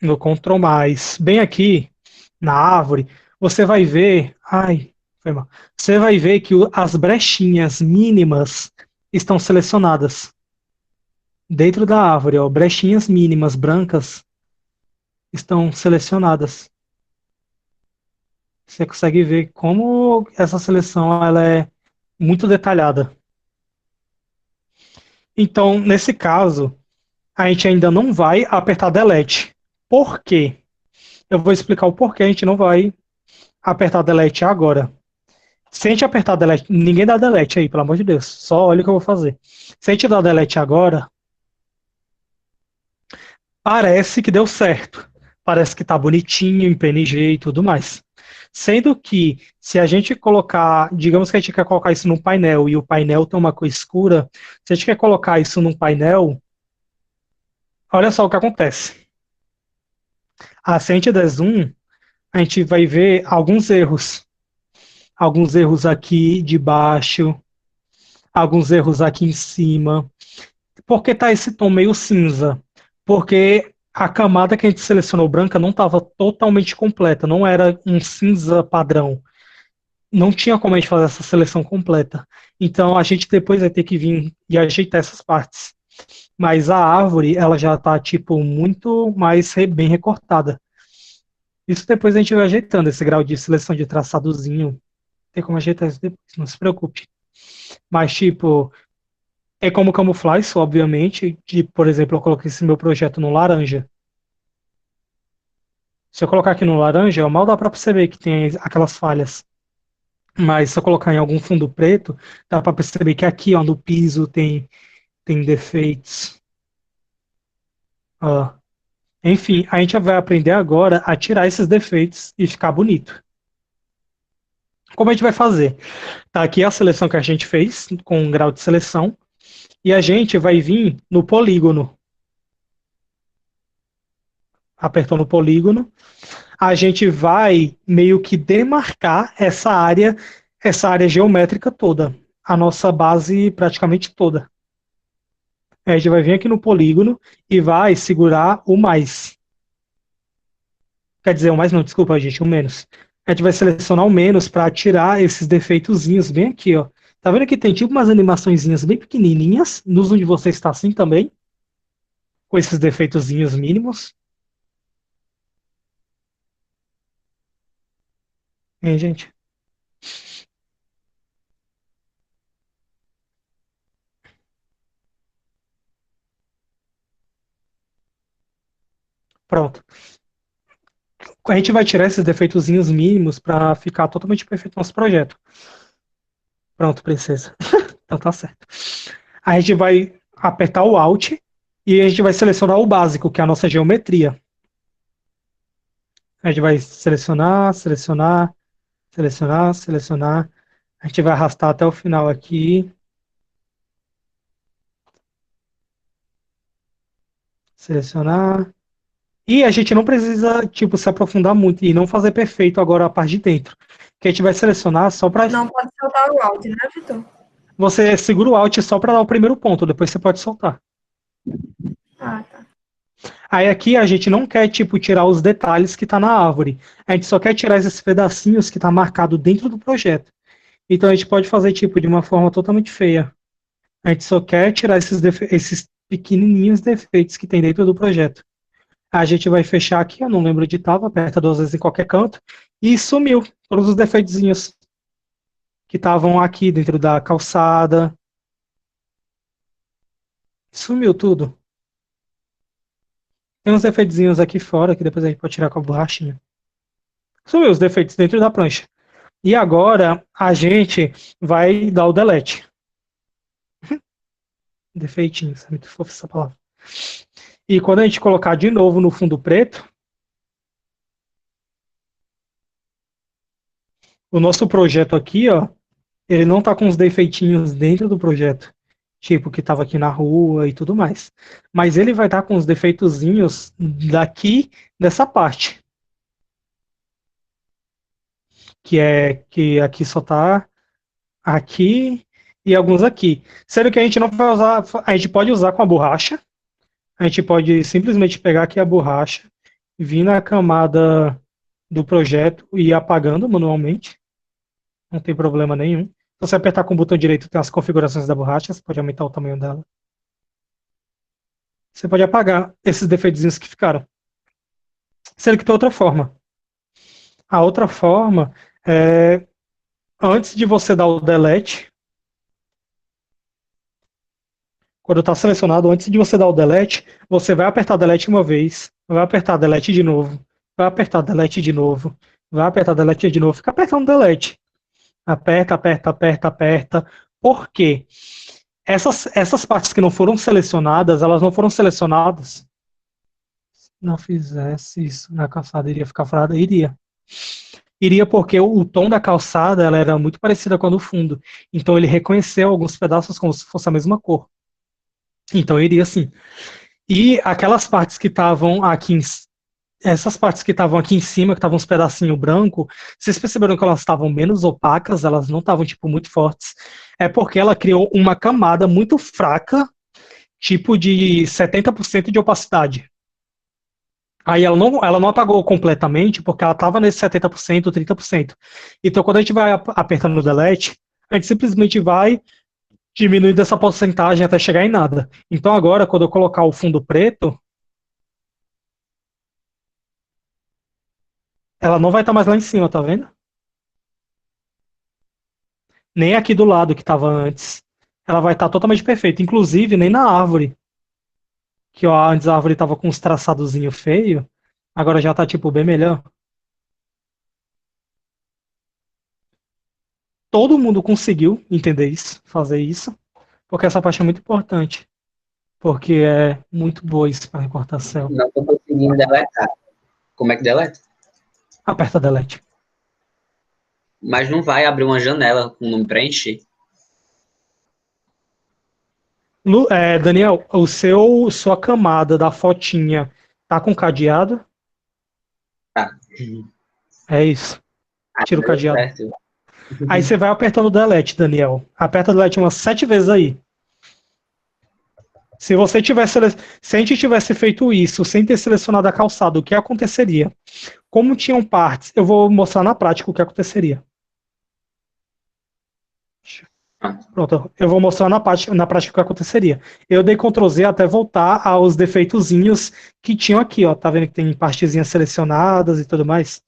no Ctrl+, bem aqui na árvore, você vai ver. Ai, foi mal. Você vai ver que as brechinhas mínimas estão selecionadas. Dentro da árvore, ó, brechinhas mínimas brancas estão selecionadas. Você consegue ver como essa seleção ela é muito detalhada. Então, nesse caso, a gente ainda não vai apertar Delete. Por quê? Eu vou explicar o porquê a gente não vai apertar Delete agora. Se a gente apertar Delete, ninguém dá Delete aí, pelo amor de Deus. Só olha o que eu vou fazer. Se a gente dar Delete agora, parece que deu certo. Parece que tá bonitinho em PNG e tudo mais. Sendo que, se a gente colocar, digamos que a gente quer colocar isso num painel e o painel tem uma cor escura, se a gente quer colocar isso num painel, olha só o que acontece. Se a gente der zoom, a gente vai ver alguns erros. Alguns erros aqui de baixo, alguns erros aqui em cima. Por que tá esse tom meio cinza? Porque a camada que a gente selecionou branca não estava totalmente completa, não era um cinza padrão. Não tinha como a gente fazer essa seleção completa. Então a gente depois vai ter que vir e ajeitar essas partes. Mas a árvore, ela já está tipo muito mais bem recortada. Isso depois a gente vai ajeitando, esse grau de seleção de traçadozinho. Tem como ajeitar isso depois, não se preocupe. Mas tipo, é como camuflar isso, obviamente. Por exemplo, eu coloquei esse meu projeto no laranja. Se eu colocar aqui no laranja, mal dá para perceber que tem aquelas falhas. Mas se eu colocar em algum fundo preto, dá para perceber que aqui, ó, no piso tem defeitos. Ó. Enfim, a gente vai aprender agora a tirar esses defeitos e ficar bonito. Como a gente vai fazer? Tá aqui a seleção que a gente fez, com um grau de seleção, e a gente vai vir no polígono. Apertou no polígono, a gente vai meio que demarcar essa área geométrica toda, a nossa base praticamente toda. A gente vai vir aqui no polígono e vai segurar o mais. Quer dizer, o mais não, desculpa, gente, o menos. A gente vai selecionar o menos para tirar esses defeitozinhos bem aqui, ó. Tá vendo que tem tipo umas animaçõezinhas bem pequenininhas, nos onde você está assim também, com esses defeitozinhos mínimos. Hein, gente? Pronto. A gente vai tirar esses defeitozinhos mínimos para ficar totalmente perfeito no nosso projeto. Pronto, princesa. Então tá certo. A gente vai apertar o Alt e a gente vai selecionar o básico, que é a nossa geometria. A gente vai selecionar, selecionar, selecionar, selecionar. A gente vai arrastar até o final aqui. Selecionar. E a gente não precisa, tipo, se aprofundar muito e não fazer perfeito agora a parte de dentro. Que a gente vai selecionar só para. Não pode soltar o Alt, né, Vitor? Você segura o Alt só para dar o primeiro ponto, depois você pode soltar. Ah, tá. Aí aqui a gente não quer, tipo, tirar os detalhes que tá na árvore. A gente só quer tirar esses pedacinhos que tá marcado dentro do projeto. Então a gente pode fazer, tipo, de uma forma totalmente feia. A gente só quer tirar esses pequenininhos defeitos que tem dentro do projeto. A gente vai fechar aqui, eu não lembro de tava, aperta 2 vezes em qualquer canto, e sumiu todos os defeitozinhos que estavam aqui dentro da calçada. Sumiu tudo. Tem uns defeitozinhos aqui fora, que depois a gente pode tirar com a borrachinha. Sumiu os defeitos dentro da prancha. E agora a gente vai dar o delete. Defeitinhos, é muito fofa essa palavra. E quando a gente colocar de novo no fundo preto, o nosso projeto aqui, ó, ele não tá com os defeitinhos dentro do projeto. tipo, que estava aqui na rua e tudo mais. Mas ele vai estar com os defeitozinhos daqui, dessa parte. Que é que aqui só tá aqui e alguns aqui. Sendo que a gente não vai usar, a gente pode usar com a borracha. A gente pode simplesmente pegar aqui a borracha, vir na camada do projeto e ir apagando manualmente. Não tem problema nenhum. Se você apertar com o botão direito, tem as configurações da borracha, você pode aumentar o tamanho dela. Você pode apagar esses defeitos que ficaram. Sendo que tem outra forma. A outra forma é, antes de você dar o delete, quando está selecionado, antes de você dar o delete, você vai apertar delete uma vez, vai apertar delete de novo, vai apertar delete de novo, vai apertar delete de novo, fica apertando delete. Aperta, aperta, aperta, aperta. Por quê? Essas partes que não foram selecionadas, elas não foram selecionadas. Se não fizesse isso na calçada, iria ficar furada? Iria. Iria porque o tom da calçada ela era muito parecida com a do fundo. Então ele reconheceu alguns pedaços como se fosse a mesma cor. Então iria sim. E aquelas partes que estavam aqui essas partes que estavam aqui em cima, que estavam uns pedacinhos brancos, vocês perceberam que elas estavam menos opacas, elas não estavam, tipo, muito fortes. É porque ela criou uma camada muito fraca, tipo de 70% de opacidade. Aí ela não apagou completamente, porque ela estava nesse 70%, 30%. Então, quando a gente vai apertando o delete, a gente simplesmente vai diminuindo essa porcentagem até chegar em nada. Então, agora, quando eu colocar o fundo preto, ela não vai estar mais lá em cima, tá vendo? Nem aqui do lado que estava antes. Ela vai estar totalmente perfeita. Inclusive, nem na árvore. Que ó, antes a árvore estava com uns traçadozinho feio. Agora já tá, tipo, bem melhor. Todo mundo conseguiu entender isso, fazer isso. Porque essa parte é muito importante. Porque é muito boa isso para recortar céu. Não tô conseguindo deletar. Como é que deleta? Aperta delete. Mas não vai abrir uma janela com o nome preencher. Daniel, sua camada da fotinha tá com cadeado? Tá. É isso. Tira o cadeado. Certo. Aí você vai apertando o delete, Daniel. Aperta o delete umas 7 vezes aí. Se a gente tivesse feito isso sem ter selecionado a calçada, o que aconteceria? Como tinham partes, eu vou mostrar na prática o que aconteceria. Pronto, eu vou mostrar na prática o que aconteceria. Eu dei Ctrl Z até voltar aos defeitozinhos que tinham aqui, ó. Tá vendo que tem partezinhas selecionadas e tudo mais?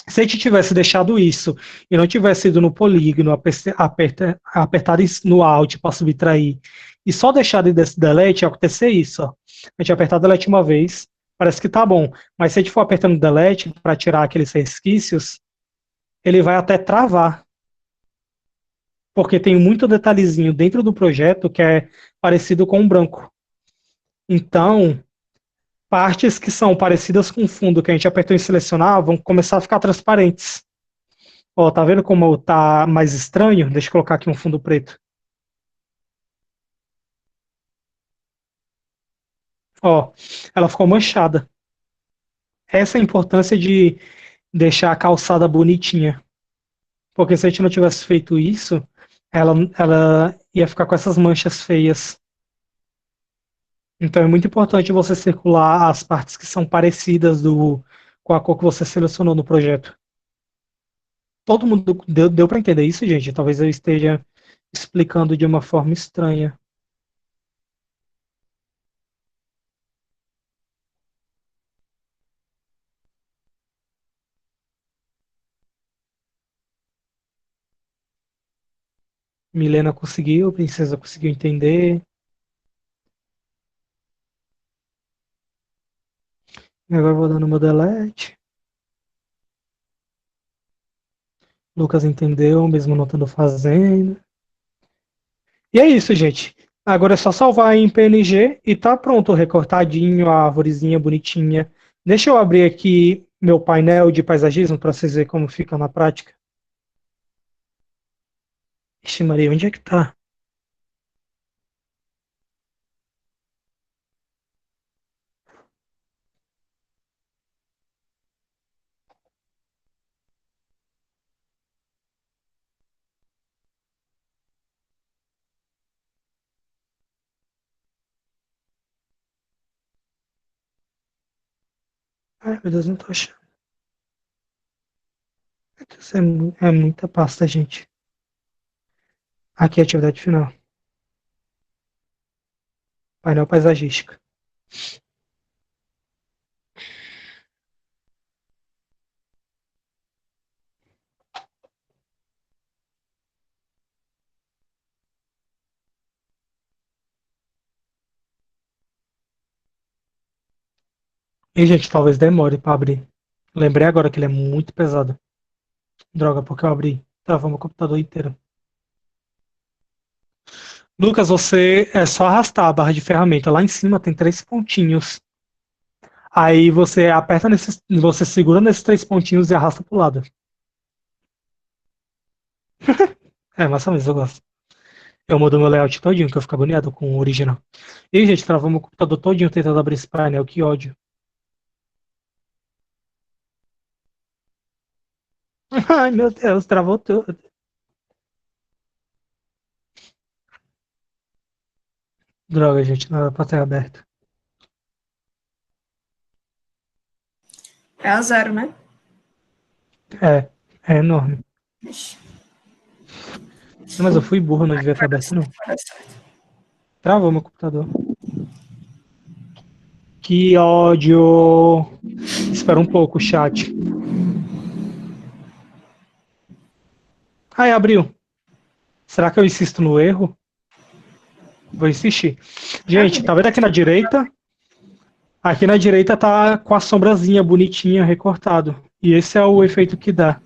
Se a gente tivesse deixado isso e não tivesse ido no polígono, apertado no Alt para subtrair e só deixado desse delete, ia acontecer isso. Ó. A gente apertar delete uma vez, parece que tá bom. Mas se a gente for apertando delete para tirar aqueles resquícios, ele vai até travar. Porque tem muito detalhezinho dentro do projeto que é parecido com o branco. Então, partes que são parecidas com o fundo que a gente apertou em selecionar vão começar a ficar transparentes. Ó, tá vendo como tá mais estranho? Deixa eu colocar aqui um fundo preto. Ó, ela ficou manchada. Essa é a importância de deixar a calçada bonitinha. Porque se a gente não tivesse feito isso, ela ia ficar com essas manchas feias. Então é muito importante você circular as partes que são parecidas com a cor que você selecionou no projeto. Todo mundo deu para entender isso, gente? Talvez eu esteja explicando de uma forma estranha. Milena conseguiu, Princesa conseguiu entender. Agora eu vou dando meu delete. Lucas entendeu, mesmo não estando fazendo. E é isso, gente. Agora é só salvar em PNG e tá pronto, recortadinho, a arvorezinha bonitinha. Deixa eu abrir aqui meu painel de paisagismo para vocês verem como fica na prática. Ixi, Maria, onde é que tá? Ai, meu Deus, não tô achando. Isso é muita pasta, gente. Aqui é a atividade final. Painel paisagística. E, gente, talvez demore pra abrir. Lembrei agora que ele é muito pesado. Droga, porque eu abri. Travou meu computador inteiro. Lucas, você é só arrastar a barra de ferramenta. Lá em cima tem 3 pontinhos. Aí você aperta nesses. Você segura nesses 3 pontinhos e arrasta pro lado. É, massa mesmo, eu gosto. Eu mudo meu layout todinho, que eu fico agoniado com o original. E, gente, travou meu computador todinho tentando abrir esse painel. Que ódio. Ai, meu Deus, travou tudo. Droga, gente, não era pra ter aberto. É a 0, né? É enorme. Não, mas eu fui burro, não devia ter aberto, não. Travou meu computador. Que ódio. Espera um pouco, chat. Ai, abriu. Será que eu insisto no erro? Vou insistir. Gente, tá vendo aqui na direita? Aqui na direita tá com a sombrazinha bonitinha, recortado. E esse é o efeito que dá.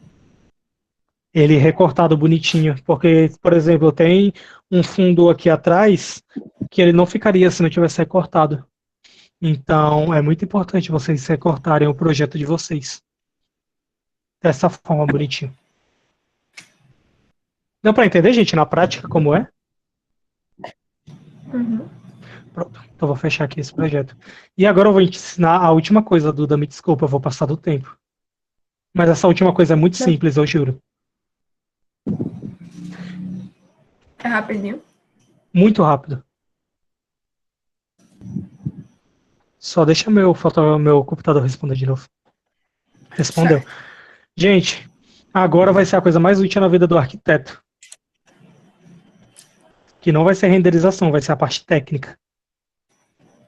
Ele recortado bonitinho. Porque, por exemplo, tem um fundo aqui atrás que ele não ficaria se não tivesse recortado. Então, é muito importante vocês recortarem o projeto de vocês. Dessa forma, bonitinho. Deu pra entender, gente, na prática, como é? Uhum. Pronto, então vou fechar aqui esse projeto. E agora eu vou te ensinar a última coisa, Duda, me desculpa, eu vou passar do tempo. Mas essa última coisa é muito simples, eu juro. É rapidinho. Muito rápido. Só deixa meu computador responder de novo. Respondeu. Certo. Gente, agora vai ser a coisa mais útil na vida do arquiteto. Que não vai ser renderização, vai ser a parte técnica.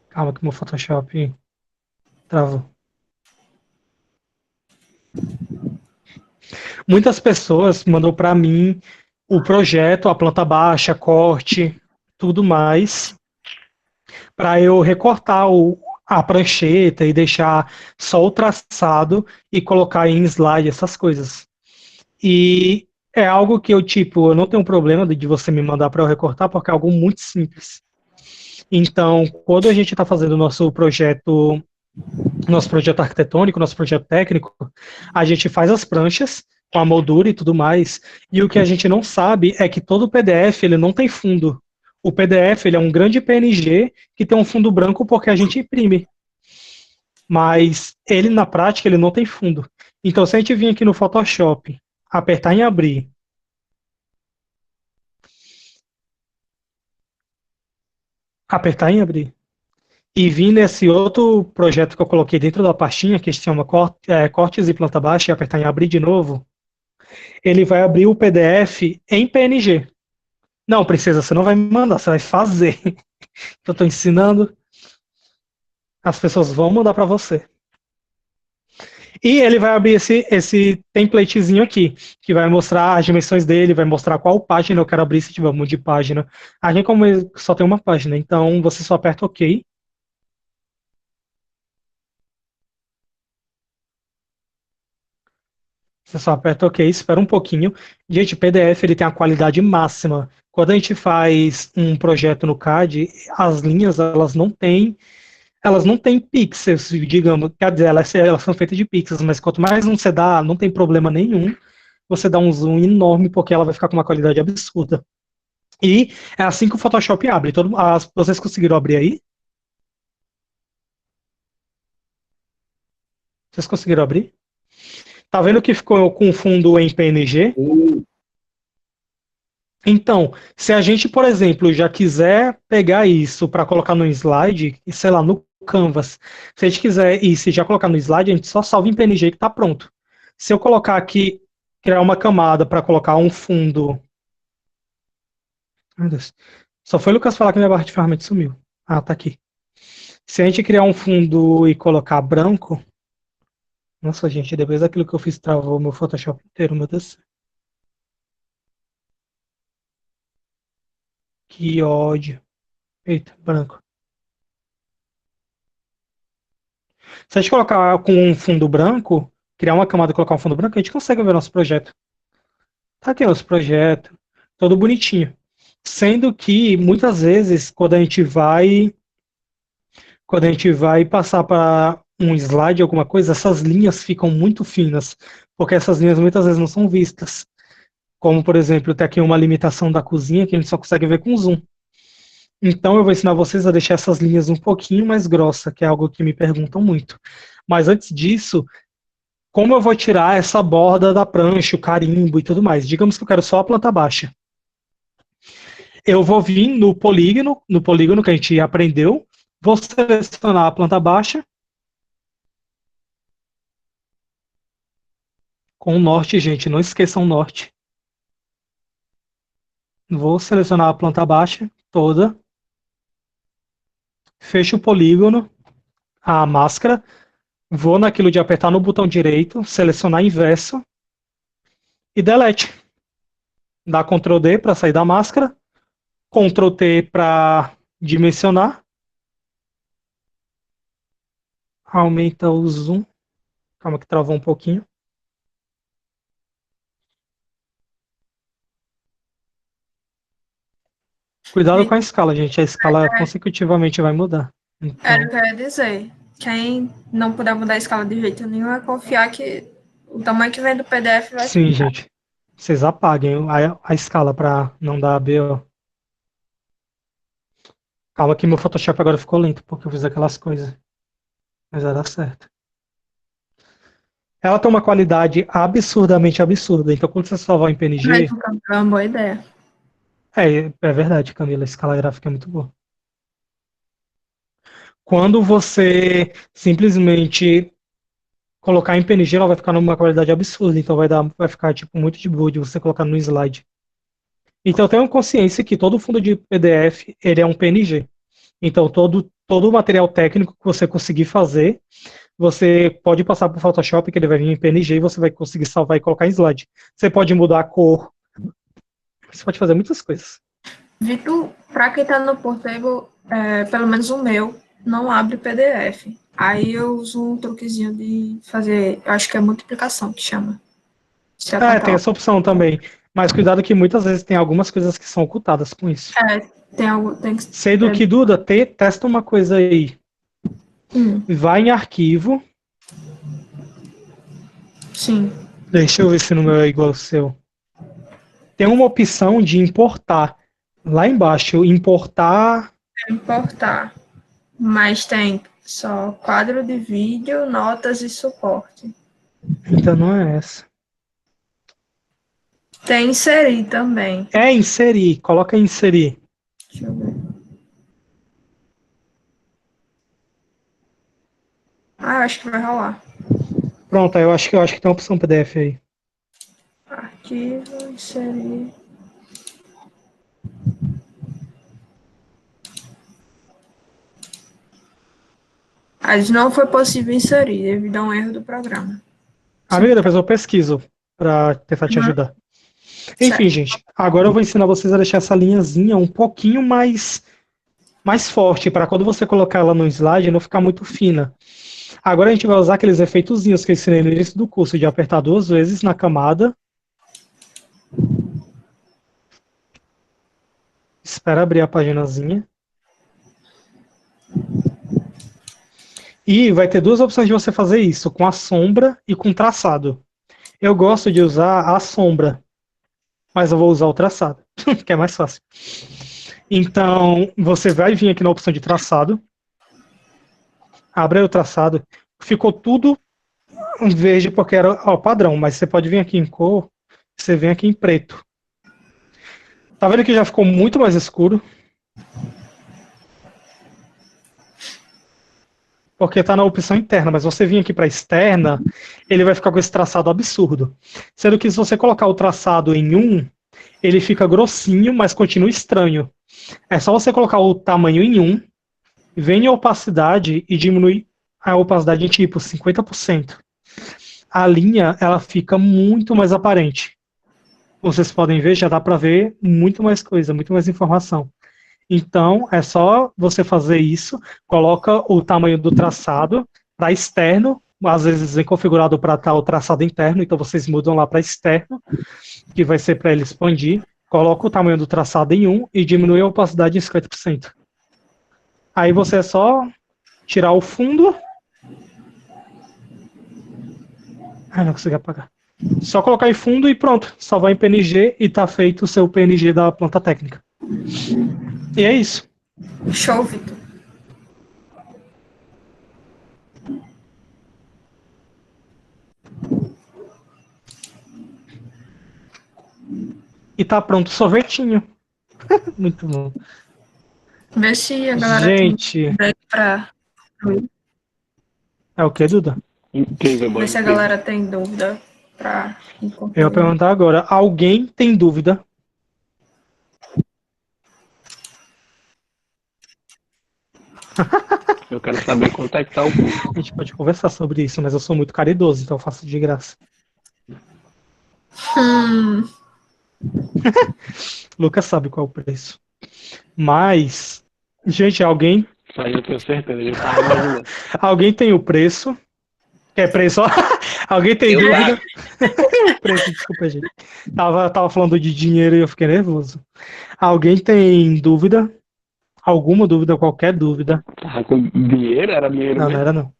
Calma que meu Photoshop travou. Muitas pessoas mandou para mim o projeto, a planta baixa, corte, tudo mais, para eu recortar a prancheta e deixar só o traçado e colocar em slide, essas coisas. E é algo que eu não tenho problema de você me mandar para eu recortar, porque é algo muito simples. Então, quando a gente está fazendo o nosso projeto arquitetônico, nosso projeto técnico, a gente faz as pranchas com a moldura e tudo mais, e o que a gente não sabe é que todo o PDF ele não tem fundo. O PDF ele é um grande PNG que tem um fundo branco porque a gente imprime. Mas ele, na prática, ele não tem fundo. Então, se a gente vir aqui no Photoshop, apertar em abrir, e vir nesse outro projeto que eu coloquei dentro da pastinha, que se chama Cortes e Planta Baixa, e apertar em abrir de novo, ele vai abrir o PDF em PNG. Não, princesa, você não vai me mandar, você vai fazer. Eu estou ensinando. As pessoas vão mandar para você. E ele vai abrir esse templatezinho aqui, que vai mostrar as dimensões dele, vai mostrar qual página eu quero abrir se tiver um monte de página. Aqui, como só tem uma página, então você só aperta OK. Você só aperta OK, espera um pouquinho. Gente, PDF ele tem a qualidade máxima. Quando a gente faz um projeto no CAD, as linhas elas não têm pixels, digamos. Quer dizer, elas são feitas de pixels, mas quanto mais um você dá, não tem problema nenhum. Você dá um zoom enorme porque ela vai ficar com uma qualidade absurda. E é assim que o Photoshop abre. Vocês conseguiram abrir aí? Vocês conseguiram abrir? Tá vendo que ficou com fundo em PNG? Então, se a gente, por exemplo, já quiser pegar isso para colocar no slide, sei lá, no Canvas. Se a gente quiser e se já colocar no slide, a gente só salva em PNG que está pronto. Se eu colocar aqui, criar uma camada para colocar um fundo... Meu Deus. Só foi o Lucas falar que minha barra de ferramenta sumiu. Ah, tá aqui. Se a gente criar um fundo e colocar branco... Nossa, gente, depois daquilo que eu fiz, travou meu Photoshop inteiro, meu Deus. Que ódio. Eita, branco. Se a gente colocar com um fundo branco, criar uma camada e colocar um fundo branco, a gente consegue ver nosso projeto. Tá aqui nosso projeto, todo bonitinho. Sendo que, muitas vezes, quando a gente vai passar para um slide, alguma coisa, essas linhas ficam muito finas, porque essas linhas muitas vezes não são vistas. Como, por exemplo, tem aqui uma limitação da cozinha que a gente só consegue ver com zoom. Então, eu vou ensinar vocês a deixar essas linhas um pouquinho mais grossas, que é algo que me perguntam muito. Mas antes disso, como eu vou tirar essa borda da prancha, o carimbo e tudo mais? Digamos que eu quero só a planta baixa. Eu vou vir no polígono que a gente aprendeu, vou selecionar a planta baixa, com o norte, gente, não esqueçam o norte. Vou selecionar a planta baixa toda. Fecho o polígono, a máscara, vou naquilo de apertar no botão direito, selecionar inverso e delete. Dá Ctrl D para sair da máscara, Ctrl T para dimensionar. Aumenta o zoom. Calma que travou um pouquinho. Cuidado com a escala, gente. A escala consecutivamente vai mudar. Então... Era o que eu ia dizer. Quem não puder mudar a escala de jeito nenhum é confiar que o tamanho que vem do PDF vai Sim, ficar. gente. Vocês apaguem a escala para não dar BO. Calma que meu Photoshop agora ficou lento, porque eu fiz aquelas coisas. Mas vai dar certo. Ela tem uma qualidade absurdamente absurda. Então, quando você salvar em PNG... Mas é uma boa ideia. É verdade, Camila. A escala gráfica é muito boa. Quando você simplesmente colocar em PNG, ela vai ficar numa qualidade absurda. Então, vai ficar tipo, muito de boa de você colocar no slide. Então, tenham consciência que todo fundo de PDF ele é um PNG. Então, todo o material técnico que você conseguir fazer, você pode passar para o Photoshop, que ele vai vir em PNG, e você vai conseguir salvar e colocar em slide. Você pode mudar a cor. Você pode fazer muitas coisas. Vitor, para quem está no Portable, pelo menos o meu, não abre PDF. Aí eu uso um truquezinho de fazer, eu acho que é multiplicação que chama. Tem essa opção também. Mas cuidado que muitas vezes tem algumas coisas que são ocultadas com isso. Tem que... Sendo que, Duda, testa uma coisa aí. Vai em arquivo. Sim. Deixa eu ver se o meu é igual ao seu. Tem uma opção de importar. Lá embaixo, importar. Importar. Mas tem só quadro de vídeo, notas e suporte. Então não é essa. Tem inserir também. Inserir. Coloca inserir. Deixa eu ver. Acho que vai rolar. Pronto, eu acho que tem uma opção PDF aí. Arquivo, inserir. Mas não foi possível inserir devido a um erro do programa. Amiga, depois eu pesquiso para tentar te ajudar. Enfim, gente, agora eu vou ensinar vocês a deixar essa linhazinha um pouquinho mais forte, para quando você colocar ela no slide não ficar muito fina. Agora a gente vai usar aqueles efeitozinhos que eu ensinei no início do curso, de apertar 2 vezes na camada. Espera abrir a paginazinha. E vai ter 2 opções de você fazer isso, com a sombra e com traçado. Eu gosto de usar a sombra, mas eu vou usar o traçado, que é mais fácil. Então, você vai vir aqui na opção de traçado. Abre aí o traçado. Ficou tudo verde porque era o padrão, mas você pode vir aqui em cor, você vem aqui em preto. Tá vendo que já ficou muito mais escuro? porque está na opção interna, mas você vir aqui para externa, ele vai ficar com esse traçado absurdo. Sendo que se você colocar o traçado em 1, ele fica grossinho, mas continua estranho. É só você colocar o tamanho em 1, vem em opacidade e diminui a opacidade em tipo 50%. A linha, ela fica muito mais aparente. Vocês podem ver, já dá para ver muito mais coisa, muito mais informação. Então, é só você fazer isso, coloca o tamanho do traçado para externo, às vezes vem configurado para estar o traçado interno, então vocês mudam lá para externo, que vai ser para ele expandir, coloca o tamanho do traçado em 1 e diminui a opacidade em 50%. Aí você é só tirar o fundo. Ah, não consegui apagar. Só colocar em fundo e pronto, salvar em PNG e tá feito o seu PNG da planta técnica. E é isso. Show, Vitor. E tá pronto o sorvetinho. Muito bom. Vê se a galera Gente, tem pra... é o que, Duda? Incrível, Vê se a galera tem dúvida pra... Eu vou perguntar agora. Alguém tem dúvida? Eu quero saber quanto é que tá o custo. A gente pode conversar sobre isso, mas eu sou muito caridoso, então eu faço de graça. Lucas sabe qual é o preço. Mas, gente, alguém... Isso aí eu tenho certeza, eu tava imaginando. Alguém tem o preço? Quer preço? Alguém tem dúvida? Preço, desculpa, gente. Tava falando de dinheiro e eu fiquei nervoso. Alguém tem dúvida? Alguma dúvida, qualquer dúvida? Tava com dinheiro? Era dinheiro Não, mesmo? não era não.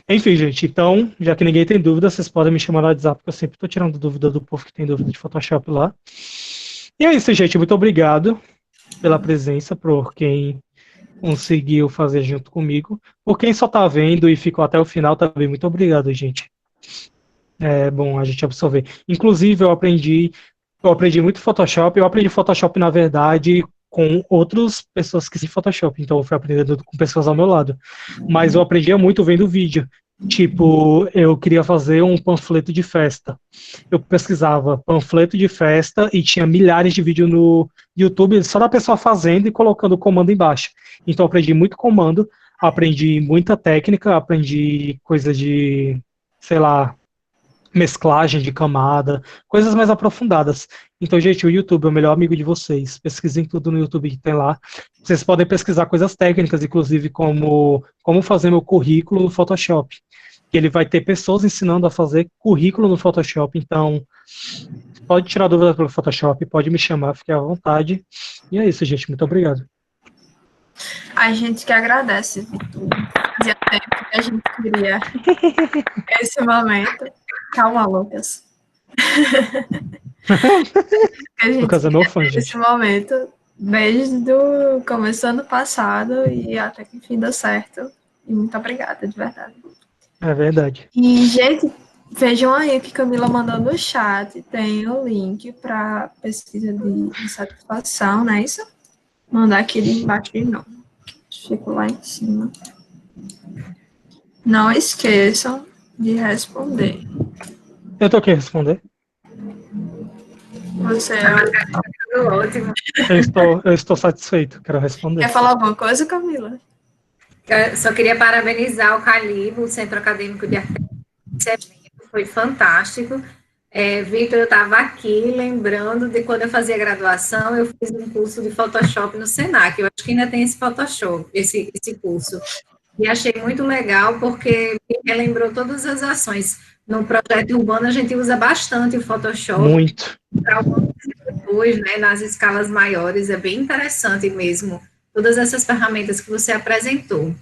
Enfim, gente, então, já que ninguém tem dúvida, vocês podem me chamar no WhatsApp, porque eu sempre tô tirando dúvida do povo que tem dúvida de Photoshop lá. E é isso, gente. Muito obrigado pela presença, por quem conseguiu fazer junto comigo. Por quem só tá vendo e ficou até o final também, muito obrigado, gente. É bom a gente absorver. Inclusive, eu aprendi muito Photoshop. Eu aprendi Photoshop, na verdade, com outras pessoas que se Photoshop. Então, eu fui aprendendo com pessoas ao meu lado. Mas eu aprendia muito vendo vídeo. Tipo, eu queria fazer um panfleto de festa. Eu pesquisava panfleto de festa e tinha milhares de vídeos no YouTube só da pessoa fazendo e colocando o comando embaixo. Então, eu aprendi muito comando, aprendi muita técnica, aprendi coisa de, sei lá, mesclagem de camada, coisas mais aprofundadas. Então, gente, o YouTube é o melhor amigo de vocês. Pesquisem tudo no YouTube que tem lá. Vocês podem pesquisar coisas técnicas, inclusive como fazer meu currículo no Photoshop. Ele vai ter pessoas ensinando a fazer currículo no Photoshop. Então, pode tirar dúvida pelo Photoshop, pode me chamar, fique à vontade. E é isso, gente. Muito obrigado. A gente que agradece, Vitor. Fazia tempo que a gente queria esse momento. Calma, Lucas. Lucas é meu fã, gente. Esse momento, desde o começo do ano passado e até que enfim deu certo. E muito obrigada, de verdade. É verdade. E, gente, vejam aí o que Camila mandou no chat. Tem o link para pesquisa de satisfação, não é isso? Mandar aqui embaixo de novo. Fico lá em cima. Não esqueçam de responder. Eu tô aqui responder. Você Ótimo. Eu estou satisfeito, quero responder. quer falar alguma coisa, Camila? Eu só queria parabenizar o Calibo, o Centro Acadêmico de Arquitetura. Esse evento foi fantástico. Vitor, eu estava aqui lembrando de quando eu fazia graduação, eu fiz um curso de Photoshop no Senac. Eu acho que ainda tem esse Photoshop, esse curso. E achei muito legal, porque me relembrou todas as ações. No projeto urbano, a gente usa bastante o Photoshop. Muito. Para algumas depois, né, nas escalas maiores, é bem interessante mesmo. Todas essas ferramentas que você apresentou.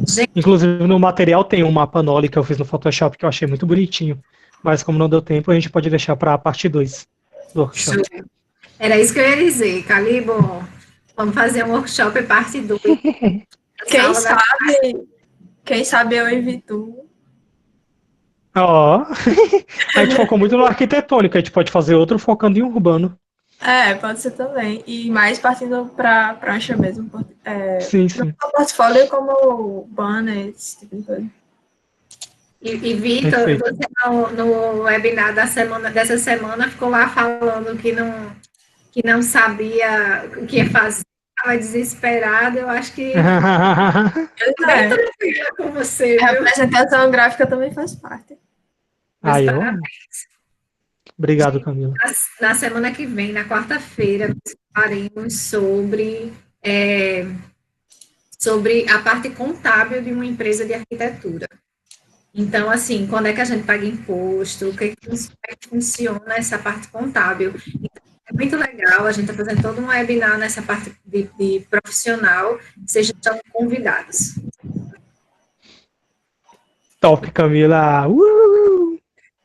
Gente, Inclusive, no material tem um mapa Noli que eu fiz no Photoshop que eu achei muito bonitinho. Mas como não deu tempo, a gente pode deixar para a parte 2 do workshop. era isso que eu ia dizer, Calibo. Vamos fazer um workshop parte 2. Quem sabe eu e Vitor. Ó, a gente focou muito no arquitetônico, a gente pode fazer outro focando em urbano. Pode ser também. E mais partindo para prancha mesmo. Sim, sim. Não portfólio como banner, esse tipo de coisa. E Vitor, Perfeito. você no webinar dessa semana ficou lá falando que não sabia o que ia fazer, estava desesperado. Eu acho que bem tranquila com você, A viu? representação gráfica também faz parte. Aí, ó. Parabéns. Obrigado, Camila. Na semana que vem, na quarta-feira, nós falaremos sobre a parte contábil de uma empresa de arquitetura. Então, assim, quando é que a gente paga imposto, como é que funciona essa parte contábil. Então, é muito legal, a gente está fazendo todo um webinar nessa parte de profissional, sejam convidados. Top, Camila.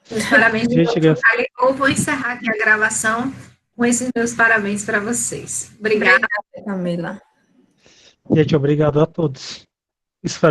Os parabéns de Gente, todos. Eu vou encerrar aqui a gravação com esses meus parabéns para vocês. Obrigada, Camila. gente, obrigado a todos. Espero